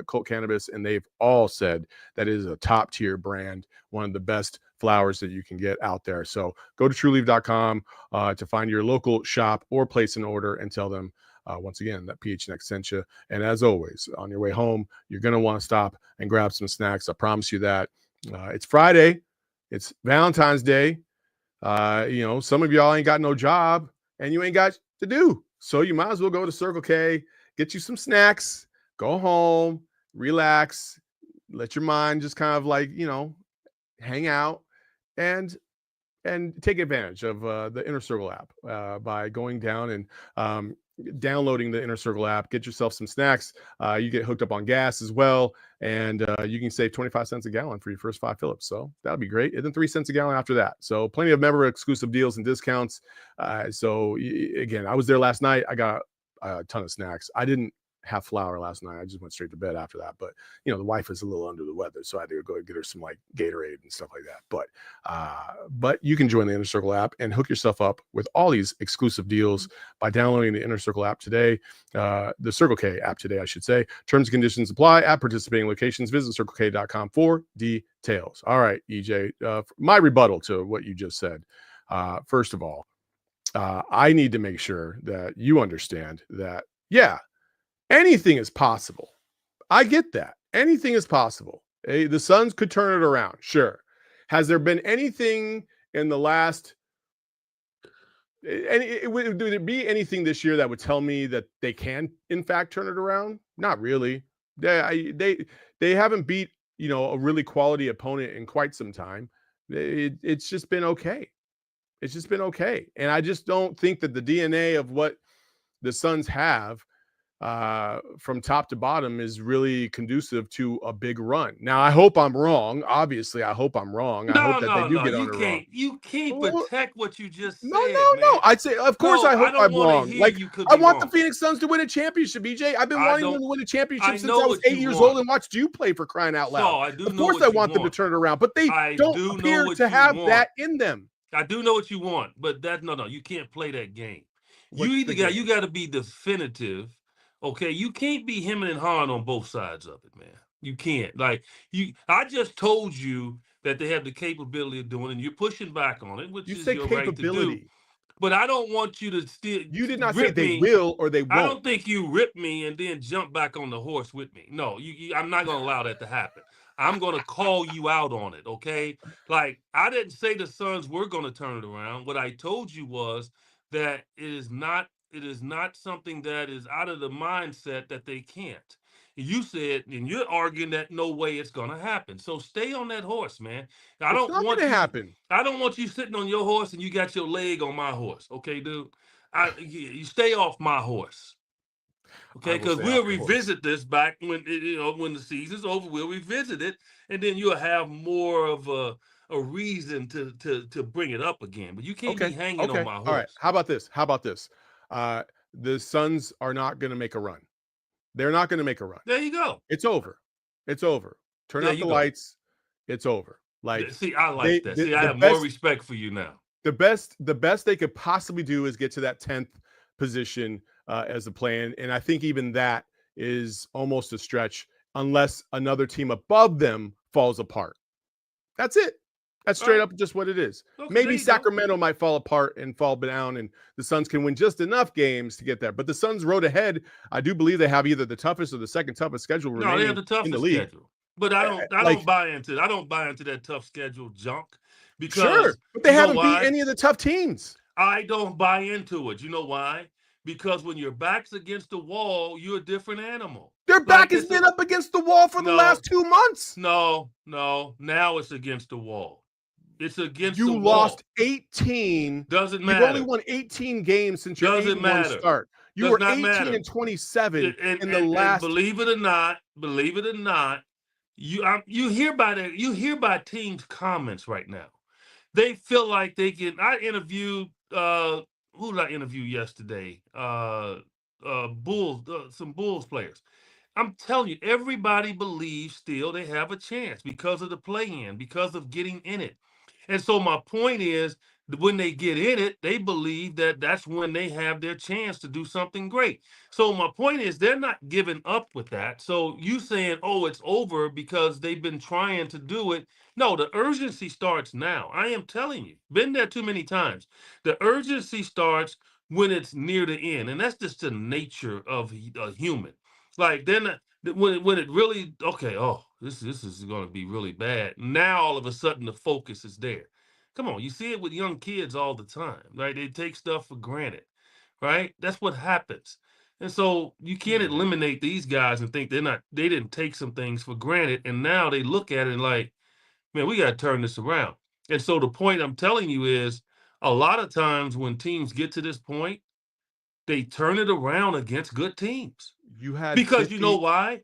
Colt Cannabis, and they've all said that it is a top tier brand, one of the best flowers that you can get out there. So go to TrueLeave.com to find your local shop, or place an order and tell them once again that PHNX sent you. And as always, on your way home, you're going to want to stop and grab some snacks. I promise you that. It's Friday. It's Valentine's Day. Some of y'all ain't got no job and you ain't got to do. So you might as well go to Circle K, get you some snacks, go home, relax, let your mind just kind of like, hang out and take advantage of the Inner Circle app by going down and downloading the Inner Circle app. Get yourself some snacks. You get hooked up on gas as well, and you can save 25 cents a gallon for your first 5 Phillips. So that'll be great. And then 3 cents a gallon after that. So plenty of member exclusive deals and discounts. Again, I was there last night. I got a ton of snacks. I didn't have flour last night. I just went straight to bed after that. But the wife is a little under the weather, so I had to go get her some like Gatorade and stuff like that. But you can join the Inner Circle app and hook yourself up with all these exclusive deals by downloading the Inner Circle app today, the Circle K app today, I should say. Terms and conditions apply at participating locations. Visit CircleK.com for details. All right, EJ, my rebuttal to what you just said. First of all, I need to make sure that you understand that, anything is possible. I get that. Anything is possible. The Suns could turn it around. Sure. Has there been anything in the last would there be anything this year that would tell me that they can in fact turn it around? Not really. They haven't beat, a really quality opponent in quite some time. It's just been okay. It's just been okay. And I just don't think that the DNA of what the Suns have from top to bottom is really conducive to a big run. Now, I hope I'm wrong. Obviously, I hope I'm wrong. I hope that they do get on a run. You can't Well, protect what you just no, said, man. I'd say, of course, No, I I hope don't I'm want to wrong. hear Like, you could I be want the wrong. Phoenix Suns to win a championship, BJ. I've been wanting them to win a championship since I was 8 years old and watched you play, for crying out loud. Saul, I do Of know course, what I you want them to want. turn it around, but they I don't do know appear what to you have want. that in them. I do know what you want, but no, you can't play that game. What's the game? You got to be definitive. Okay, you can't be hemming and hawing on both sides of it, man. You can't. Like I just told you that they have the capability of doing, and you're pushing back on it, which You is say your right to do. capability. But I don't want you to still You did not say rip they me. will or they I won't. don't think you rip me and then jump back on the horse with me. No, I'm not going to allow that to happen. I'm going to call you out on it, okay? Like, I didn't say the Suns were going to turn it around. What I told you was that it is not something that is out of the mindset that they can't. You said, and you're arguing that no way it's going to happen. So stay on that horse, man. It's not going to happen. I don't want you sitting on your horse and you got your leg on my horse, okay, dude? You stay off my horse, okay? Because we'll revisit this back when when the season's over. We'll revisit it, and then you'll have more of a reason to bring it up again. But you can't be hanging on my horse. All right. How about this? The Suns are not going to make a run. They're not going to make a run. There you go. It's over. Turn out the lights. It's over. Like, see, I like that. See, I have more respect for you now. The best they could possibly do is get to that 10th position as a play-in, and I think even that is almost a stretch unless another team above them falls apart. That's it. That's straight up just what it is. Okay, maybe Sacramento might fall apart and fall down, and the Suns can win just enough games to get there. But the Suns' road ahead, I do believe they have either the toughest or the second toughest schedule remaining. No, they have the toughest in the league. schedule. But I don't buy into that tough schedule junk. Because sure, but they haven't beat any of the tough teams. I don't buy into it. You know why? Because when your back's against the wall, you're a different animal. Their back has been up against the wall for the last 2 months. No. Now it's against the wall. It's against the wall. You lost 18. Doesn't matter. You've only won 18 games since your 8-1 start. You were 18-27 in the last. And believe it or not, you hear by teams' comments right now. They feel like they can. I interviewed who did I interview yesterday? Bulls, some Bulls players. I'm telling you, everybody believes still they have a chance because of the play-in, because of getting in it. And so my point is, when they get in it, they believe that that's when they have their chance to do something great. So my point is, they're not giving up with that. So you saying, oh, it's over because they've been trying to do it. No, the urgency starts now. I am telling you, been there too many times. The urgency starts when it's near the end. And that's just the nature of a human. Like, then when it really, okay, oh, this is going to be really bad. Now, all of a sudden, the focus is there. Come on, you see it with young kids all the time, right? They take stuff for granted, right? That's what happens. And so you can't eliminate these guys and think they didn't take some things for granted. And now they look at it like, man, we got to turn this around. And so the point I'm telling you is, a lot of times when teams get to this point, they turn it around against good teams. Because you know why?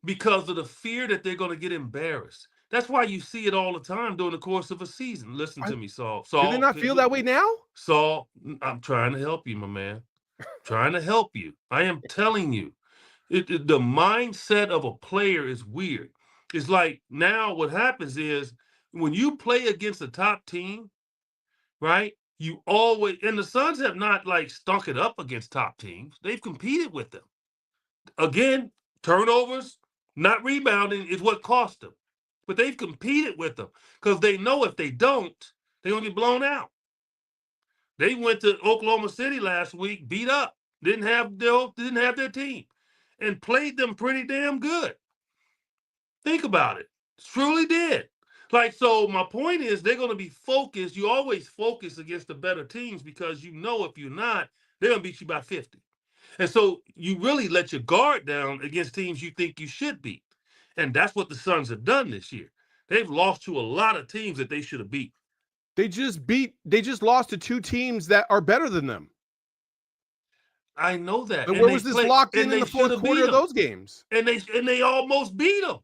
Because of the fear that they're going to get embarrassed. That's why you see it all the time during the course of a season. Listen to me, Saul. Do they not feel that way now? Saul, I'm trying to help you, my man. Trying to help you. I am telling you. The mindset of a player is weird. It's like now what happens is when you play against a top team, right? You always, and the Suns have not like stunk it up against top teams. They've competed with them. Again, turnovers, not rebounding is what cost them. But they've competed with them because they know if they don't, they're going to get blown out. They went to Oklahoma City last week, beat up, didn't have their team, and played them pretty damn good. Think about it. Truly did. Like, so my point is they're going to be focused. You always focus against the better teams because you know if you're not, they're going to beat you by 50. And so you really let your guard down against teams you think you should beat. And that's what the Suns have done this year. They've lost to a lot of teams that they should have beat. They just lost to 2 teams that are better than them. I know that. But And where they was this played, locked and in they the should fourth have beat quarter of them. those games? And they almost beat them.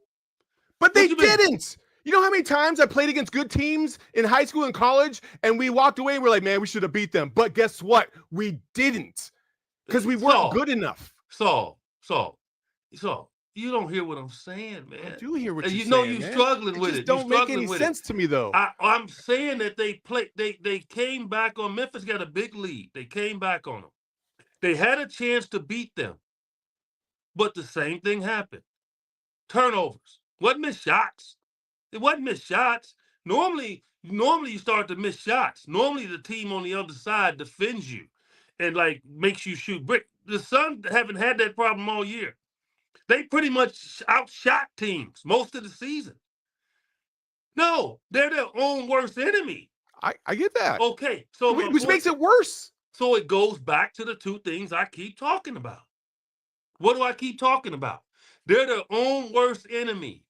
But What they you mean? didn't. You know how many times I played against good teams in high school and college, and we walked away and we're like, man, we should have beat them. But guess what? We didn't, because we weren't good enough. Saul, you don't hear what I'm saying, man. I do hear what you're You know saying, you man. struggling It with just it. You don't make struggling any with sense it. to me, though. I'm saying that they came back on Memphis, got a big lead. They came back on them. They had a chance to beat them. But the same thing happened. Turnovers. Wasn't missed shots. It wasn't missed shots. Normally you start to miss shots. Normally the team on the other side defends you and like makes you shoot brick. The Suns haven't had that problem all year. They pretty much outshot teams most of the season. No, they're their own worst enemy. I get that. Okay, so which makes it worse. So it goes back to the two things I keep talking about. What do I keep talking about? They're their own worst enemy.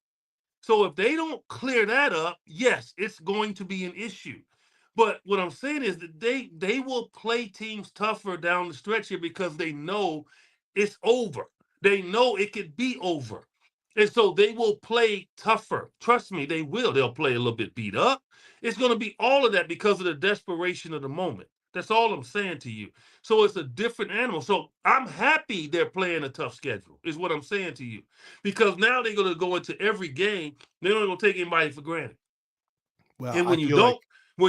So if they don't clear that up, yes, it's going to be an issue. But what I'm saying is that they will play teams tougher down the stretch here because they know it's over. They know it could be over. And so they will play tougher. Trust me, they will. They'll play a little bit beat up. It's going to be all of that because of the desperation of the moment. That's all I'm saying to you. So it's a different animal. So I'm happy they're playing a tough schedule, is what I'm saying to you. Because now they're going to go into every game. They're not going to take anybody for granted. Well, And when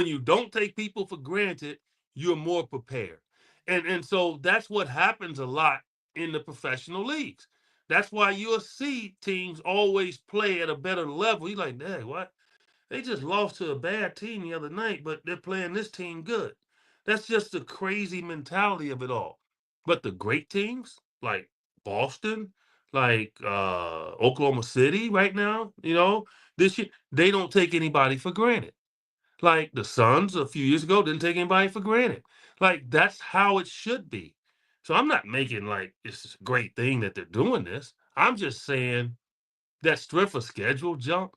you don't take people for granted, you're more prepared. And so that's what happens a lot in the professional leagues. That's why you'll see teams always play at a better level. You're like, dang, what? They just lost to a bad team the other night, but they're playing this team good. That's just the crazy mentality of it all. But the great teams like Boston, like Oklahoma City right now, this year, they don't take anybody for granted. Like the Suns a few years ago didn't take anybody for granted. Like that's how it should be. So I'm not making like it's a great thing that they're doing this. I'm just saying that strength of schedule jump,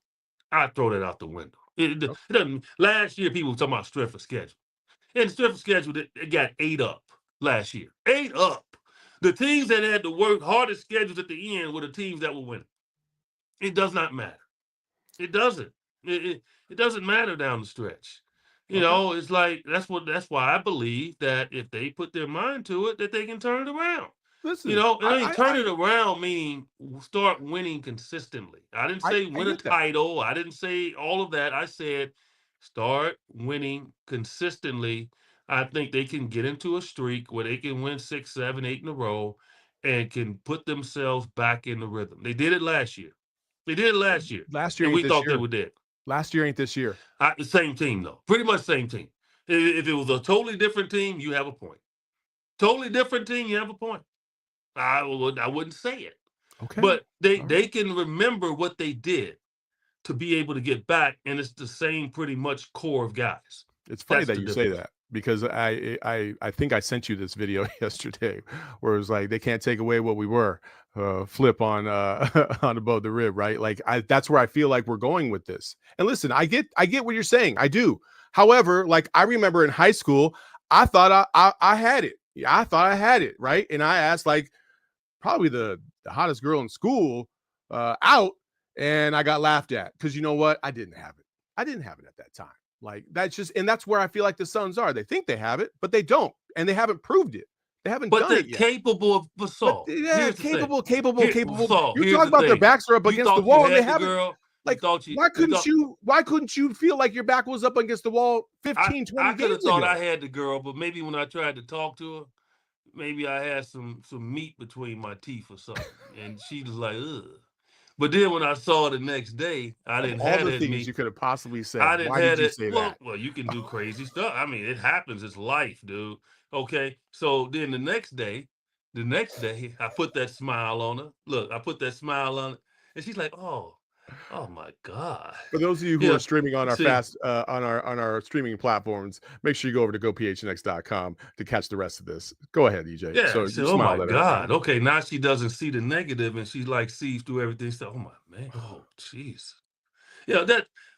I throw that out the window. It doesn't. Last year, people were talking about strength of schedule, and the strength of schedule it got 8 up last year. 8 up. The teams that had the hardest schedules at the end were the teams that were winning. It does not matter. It doesn't. It doesn't matter down the stretch. It's like that's why I believe that if they put their mind to it, that they can turn it around. Listen, turn it around meaning start winning consistently. I didn't say win a title. I didn't say all of that. I said start winning consistently. I think they can get into a streak where they can win 6, 7, 8 in a row and can put themselves back in the rhythm. They did it last year. They did it last year. Last year, and we thought they were dead. Last year ain't this year. The same team, though. Pretty much same team. If it was a totally different team, you have a point. Totally different team, you have a point. I wouldn't say it. Okay. But they can remember what they did to be able to get back, and it's the same pretty much core of guys. It's funny that you say that because I think I sent you this video yesterday where it was like they can't take away what we were. Flip on on above the rib, right? Like that's where I feel like we're going with this. And listen, I get what you're saying. I do. However, like I remember in high school, I thought I had it. Yeah, I thought I had it, right? And I asked like probably the hottest girl in school out, and I got laughed at because you know what? I didn't have it. I didn't have it at that time. Like that's where I feel like the Suns are. They think they have it, but they don't, and they haven't proved it. They haven't done it yet. But they're capable of Saul. Yeah, capable. Saul, You talk about their backs are up against the wall, and they haven't. Like, why couldn't you feel like your back was up against the wall 15, 20 games ago? I could have thought I had the girl, but maybe when I tried to talk to her, maybe I had some meat between my teeth or something, and she was like, ugh. But then when I saw it the next day, I didn't have all the things you could have possibly said. I didn't have it. That? Well, you can do crazy stuff. I mean, it happens. It's life, dude. Okay. So then the next day, I put that smile on her. Look, I put that smile on her, and she's like, "Oh my God." For those of you who are streaming on our on our streaming platforms, make sure you go over to gophnx.com to catch the rest of this. Go ahead, EJ. Yeah. So oh my God. Okay. Now she doesn't see the negative, and she like sees through everything. So, oh my man. Oh jeez. Yeah.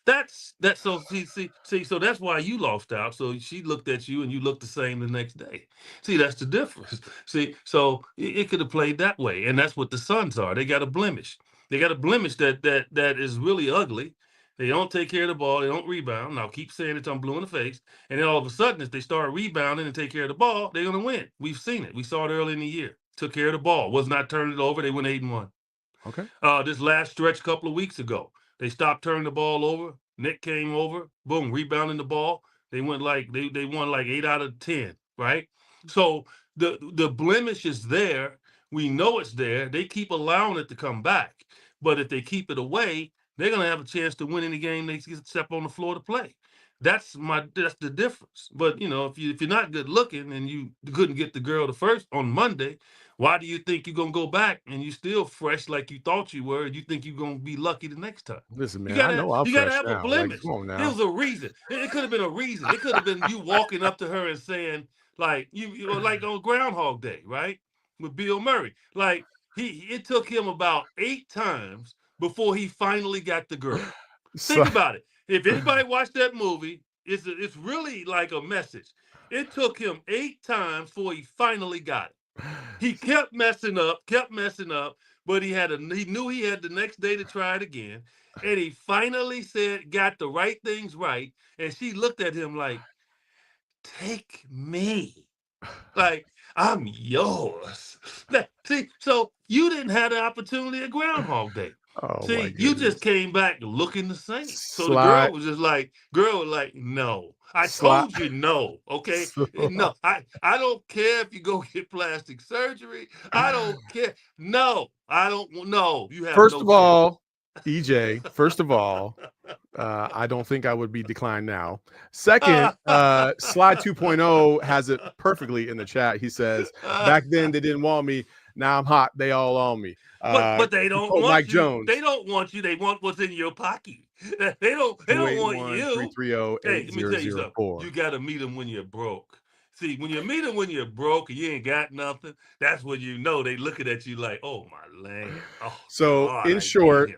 That's so see, so that's why you lost out. So she looked at you and you looked the same the next day. See, that's the difference. See, so it could have played that way. And that's what the Suns are. They got a blemish. They got a blemish that is really ugly. They don't take care of the ball, they don't rebound. Now keep saying it till I'm blue in the face. And then all of a sudden, if they start rebounding and take care of the ball, they're gonna win. We've seen it. We saw it early in the year. Took care of the ball, was not turning it over. They went 8-1. Okay. This last stretch a couple of weeks ago, they stopped turning the ball over. Nick came over, boom, rebounding the ball. They went like they won like 8 out of 10, right? So the blemish is there. We know it's there. They keep allowing it to come back, but if they keep it away, they're gonna have a chance to win any game they step on the floor to play. That's the difference. But if you're not good looking and you couldn't get the girl the first on Monday, why do you think you're gonna go back and you still fresh like you thought you were? You think you're gonna be lucky the next time? Listen, You man, I gotta know I'm you gotta fresh have a now. Like, blemish. come on There now. was a reason. It could have been a reason. It could have been you walking up to her and saying, like like on Groundhog Day, right? With Bill Murray. Like it took him about 8 times before he finally got the girl. So, Think about it. If anybody watched that movie, it's really like a message. It took him 8 times before he finally got it. He kept messing up, but he knew he had the next day to try it again. And he finally got the right things right. And she looked at him like, take me. Like, I'm yours. See, so you didn't have the opportunity at Groundhog Day. oh my See, you just goodness. came back looking the same. So the Slide, girl was like, no. I slide. told you no. Okay. So, No, I don't care if you go get plastic surgery. I don't care. No, I don't no. You have first no of chance. all, EJ, first of all, I don't think I would be declined now. Second, Slide 2.0 has it perfectly in the chat. He says, back then they didn't want me. Now I'm hot. They all on me. But they To don't quote Mike want you. They Jones, don't want you. They want what's in your pocket. They don't want 281 you. 330 Hey, let me tell you something. 8004. You gotta meet them when you're broke. See, when you meet them when you're broke and you ain't got nothing, that's when you know they looking at you like, oh my land. Oh So, God, I need him.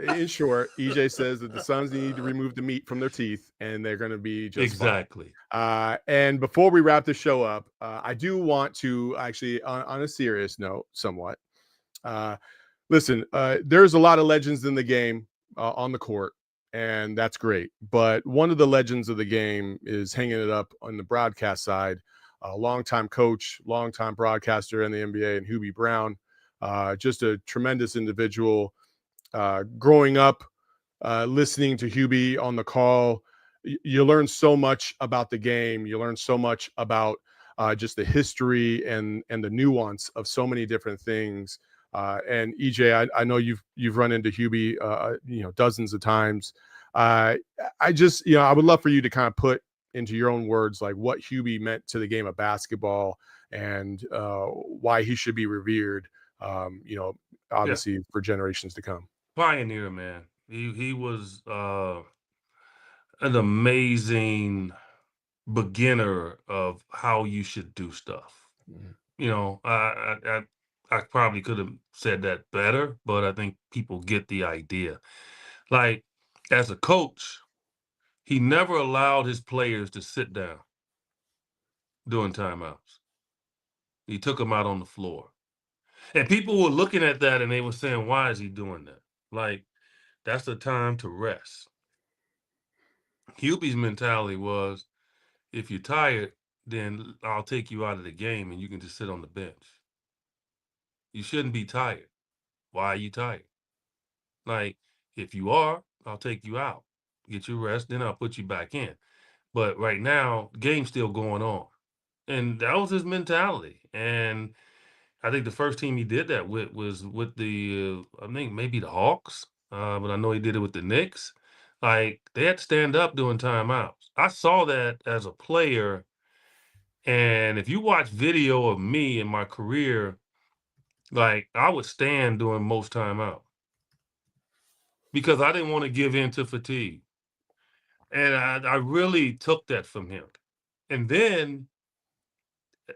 in short, EJ says that the Suns need to remove the meat from their teeth and they're going to be just fine. Exactly. And before we wrap the show up, I do want to actually, on a serious note, somewhat, listen, there's a lot of legends in the game on the court, and that's great. But one of the legends of the game is hanging it up on the broadcast side. A longtime coach, longtime broadcaster in the NBA, and Hubie Brown, just a tremendous individual. Growing up, listening to Hubie on the call, you learn so much about the game. You learn so much about just the history and the nuance of so many different things. And EJ, I know you've run into Hubie, dozens of times. I just, I would love for you to kind of put into your own words, like what Hubie meant to the game of basketball and why he should be revered, obviously for generations to come. Pioneer, man. He was an amazing beginner of how you should do stuff. Mhm. I probably could have said that better, but I think people get the idea. Like, as a coach, he never allowed his players to sit down during timeouts. He took them out on the floor. And people were looking at that and they were saying, why is he doing that? Like, that's the time to rest. Hubie's mentality was, if you're tired, then I'll take you out of the game and you can just sit on the bench. You shouldn't be tired. Why are you tired? Like, if you are, I'll take you out. Get your rest, then I'll put you back in. But right now, the game's still going on. And that was his mentality. And I think the first team he did that with was with the, I think maybe the Hawks, but I know he did it with the Knicks. Like, they had to stand up during timeouts. I saw that as a player. And if you watch video of me in my career, like, I would stand during most timeout because I didn't want to give in to fatigue. And I really took that from him. And then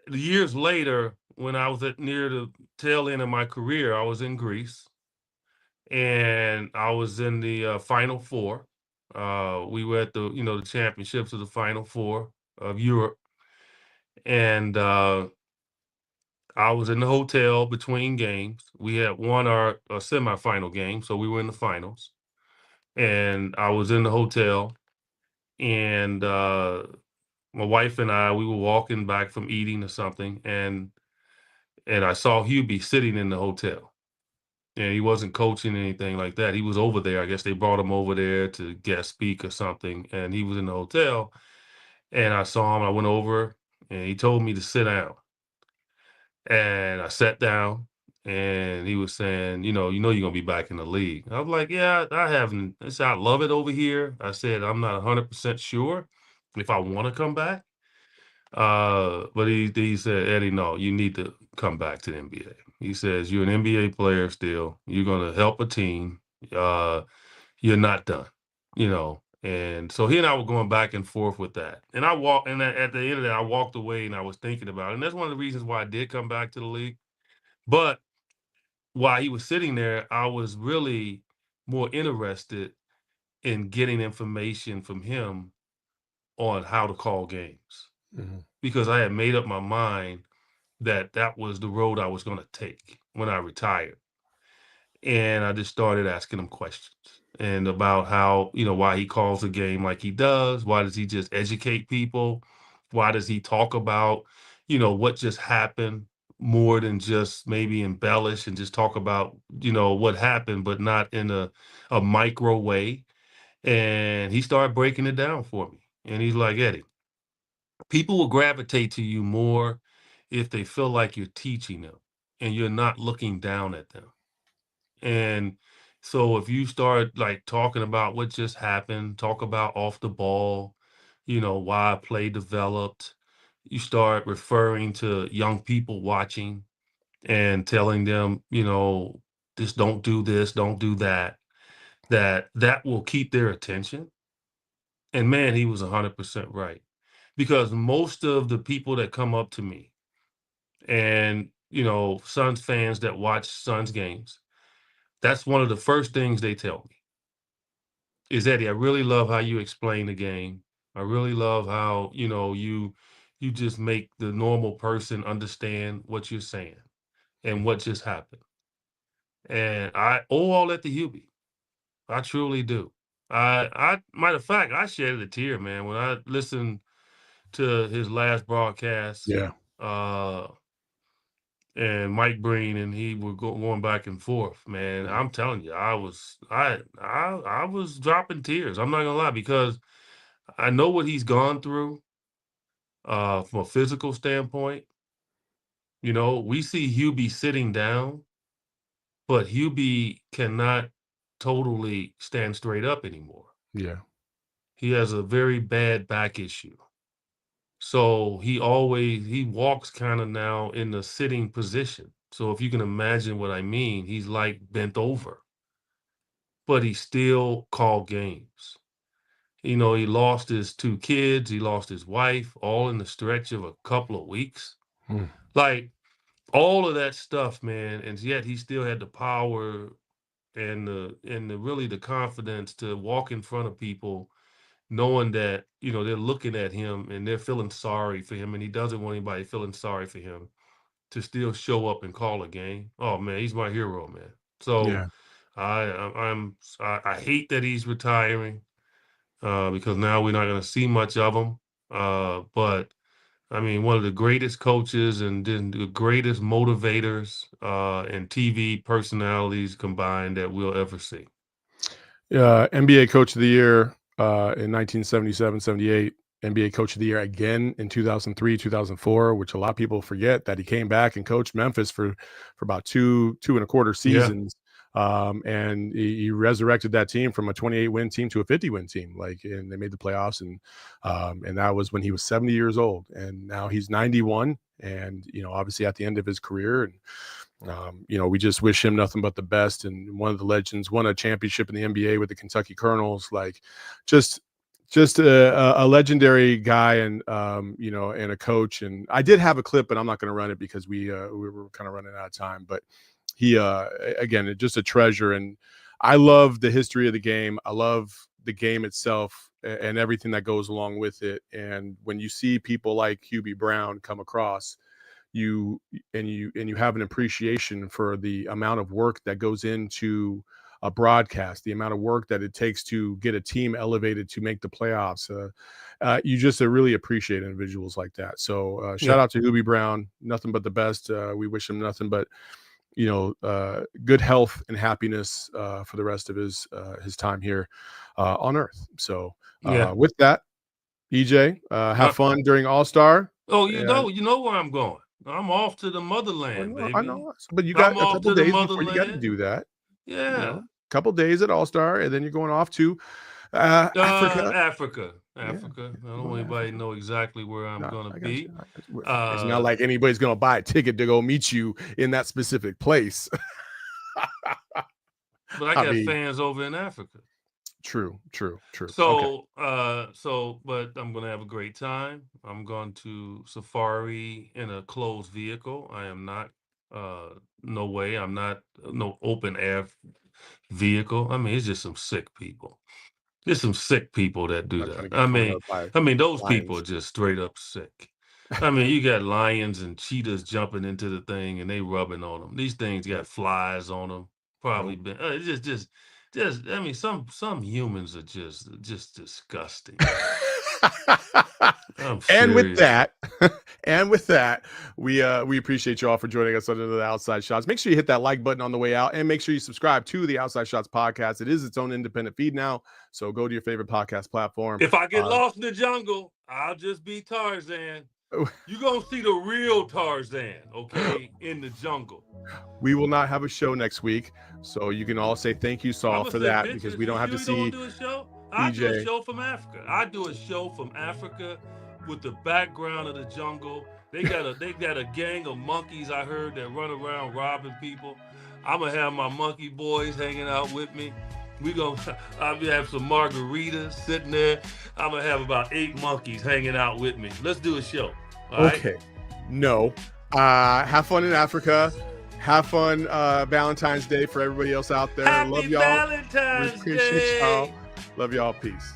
years later, when I was near the tail end of my career, I was in Greece and I was in the Final Four. We were at the championships of the Final Four of Europe, and I was in the hotel between games. We had won our semifinal game, so we were in the finals. And I was in the hotel, and my wife and I, we were walking back from eating or something, and I saw Hubie sitting in the hotel. And he wasn't coaching anything like that. He was over there. I guess they brought him over there to guest speak or something. And he was in the hotel. And I saw him. I went over, and he told me to sit down. And I sat down, and he was saying, you're gonna be back in the league. I was like, yeah, I haven't. I said, I love it over here. I said, I'm not 100% sure if I want to come back. But he said, Eddie, no, you need to come back to the NBA. He says, you're an NBA player still. You're gonna help a team. You're not done, And so he and I were going back and forth with that. And at the end of that, I walked away and I was thinking about it. And that's one of the reasons why I did come back to the league. But while he was sitting there, I was really more interested in getting information from him on how to call games because I had made up my mind that that was the road I was going to take when I retired. And I just started asking him questions and about how, why he calls a game like he does. Why does he just educate people? Why does he talk about, what just happened more than just maybe embellish and just talk about, what happened, but not in a micro way. And he started breaking it down for me. And he's like, Eddie, people will gravitate to you more if they feel like you're teaching them and you're not looking down at them. And so if you start like talking about what just happened, talk about off the ball, why play developed, you start referring to young people watching and telling them, just don't do this, don't do that, that will keep their attention. And man, he was 100% right. Because most of the people that come up to me and, Suns fans that watch Suns games, that's one of the first things they tell me is, Eddie, I really love how you explain the game. I really love how, you just make the normal person understand what you're saying and what just happened. And I owe all that to Hubie. I truly do. Matter of fact, I shed a tear, man, when I listened to his last broadcast. Yeah. Uh, and Mike Breen and he were going back and forth, man. I'm telling you, I was dropping tears. I'm not gonna lie, because I know what he's gone through from a physical standpoint. We see Hubie sitting down, but Hubie cannot totally stand straight up anymore. Yeah. He has a very bad back issue. So he walks kind of now in the sitting position. So if you can imagine what I mean, he's like bent over, but he still called games. He lost his 2 kids, he lost his wife, all in the stretch of a couple of weeks. Like all of that stuff, man, and yet he still had the power and the really the confidence to walk in front of people knowing that, they're looking at him and they're feeling sorry for him, and he doesn't want anybody feeling sorry for him, to still show up and call a game. Oh man, he's my hero, man. So Yeah. I hate that he's retiring because now we're not going to see much of him. But I mean, one of the greatest coaches and then the greatest motivators and TV personalities combined that we'll ever see. NBA Coach of the Year in 1977, 78. NBA Coach of the Year again in 2003, 2004, which a lot of people forget that he came back and coached Memphis for about two and a quarter seasons. And he resurrected that team from a 28-win team to a 50-win team. And they made the playoffs, and that was when he was 70 years old, and now he's 91, and obviously at the end of his career. And we just wish him nothing but the best. And one of the legends, won a championship in the NBA with the Kentucky Colonels. Just a legendary guy, and and a coach. And I did have a clip, but I'm not going to run it because we were kind of running out of time. But he again, just a treasure. And I love the history of the game. I love the game itself and everything that goes along with it. And when you see people like Hubie Brown come across, you have an appreciation for the amount of work that goes into a broadcast, the amount of work that it takes to get a team elevated to make the playoffs. You just really appreciate individuals like that. So shout out to Hubie Brown. Nothing but the best. We wish him nothing but good health and happiness for the rest of his time here on Earth. So with that, EJ, have fun during All-Star. Oh, you know where I'm going. I'm off to the motherland, baby. I know, but you got a couple days before you got to do that. Yeah, a couple days at All-Star, and then you're going off to Africa. Africa. I don't want anybody to know exactly where I'm going to be. It's not like anybody's going to buy a ticket to go meet you in that specific place. But I got fans over in Africa. True. So, but I'm going to have a great time. I'm going to safari in a closed vehicle. I am not, no way. I'm not no open air vehicle. I mean, it's just some sick people. There's some sick people that do that. I mean, those people are just straight up sick. I mean, you got lions and cheetahs jumping into the thing and they rubbing on them. These things got flies on them. Probably been just. I mean, some humans are just disgusting. And with that, we appreciate you all for joining us under the Outside Shots. Make sure you hit that like button on the way out, and make sure you subscribe to the Outside Shots podcast. It is its own independent feed now, so go to your favorite podcast platform. If I get lost in the jungle, I'll just be Tarzan. You're going to see the real Tarzan, okay, in the jungle. We will not have a show next week, so you can all say thank you, Saul, for that, because we don't have to see I do a show from Africa. I do a show from Africa with the background of the jungle. They got a gang of monkeys, I heard, that run around robbing people. I'm going to have my monkey boys hanging out with me. I'll have some margaritas sitting there. I'm going to have about 8 monkeys hanging out with me. Let's do a show. Okay. Right? No. Have fun in Africa. Have fun Valentine's Day for everybody else out there. Happy Love y'all. Valentine's we appreciate Day. y'all. Love y'all. Peace.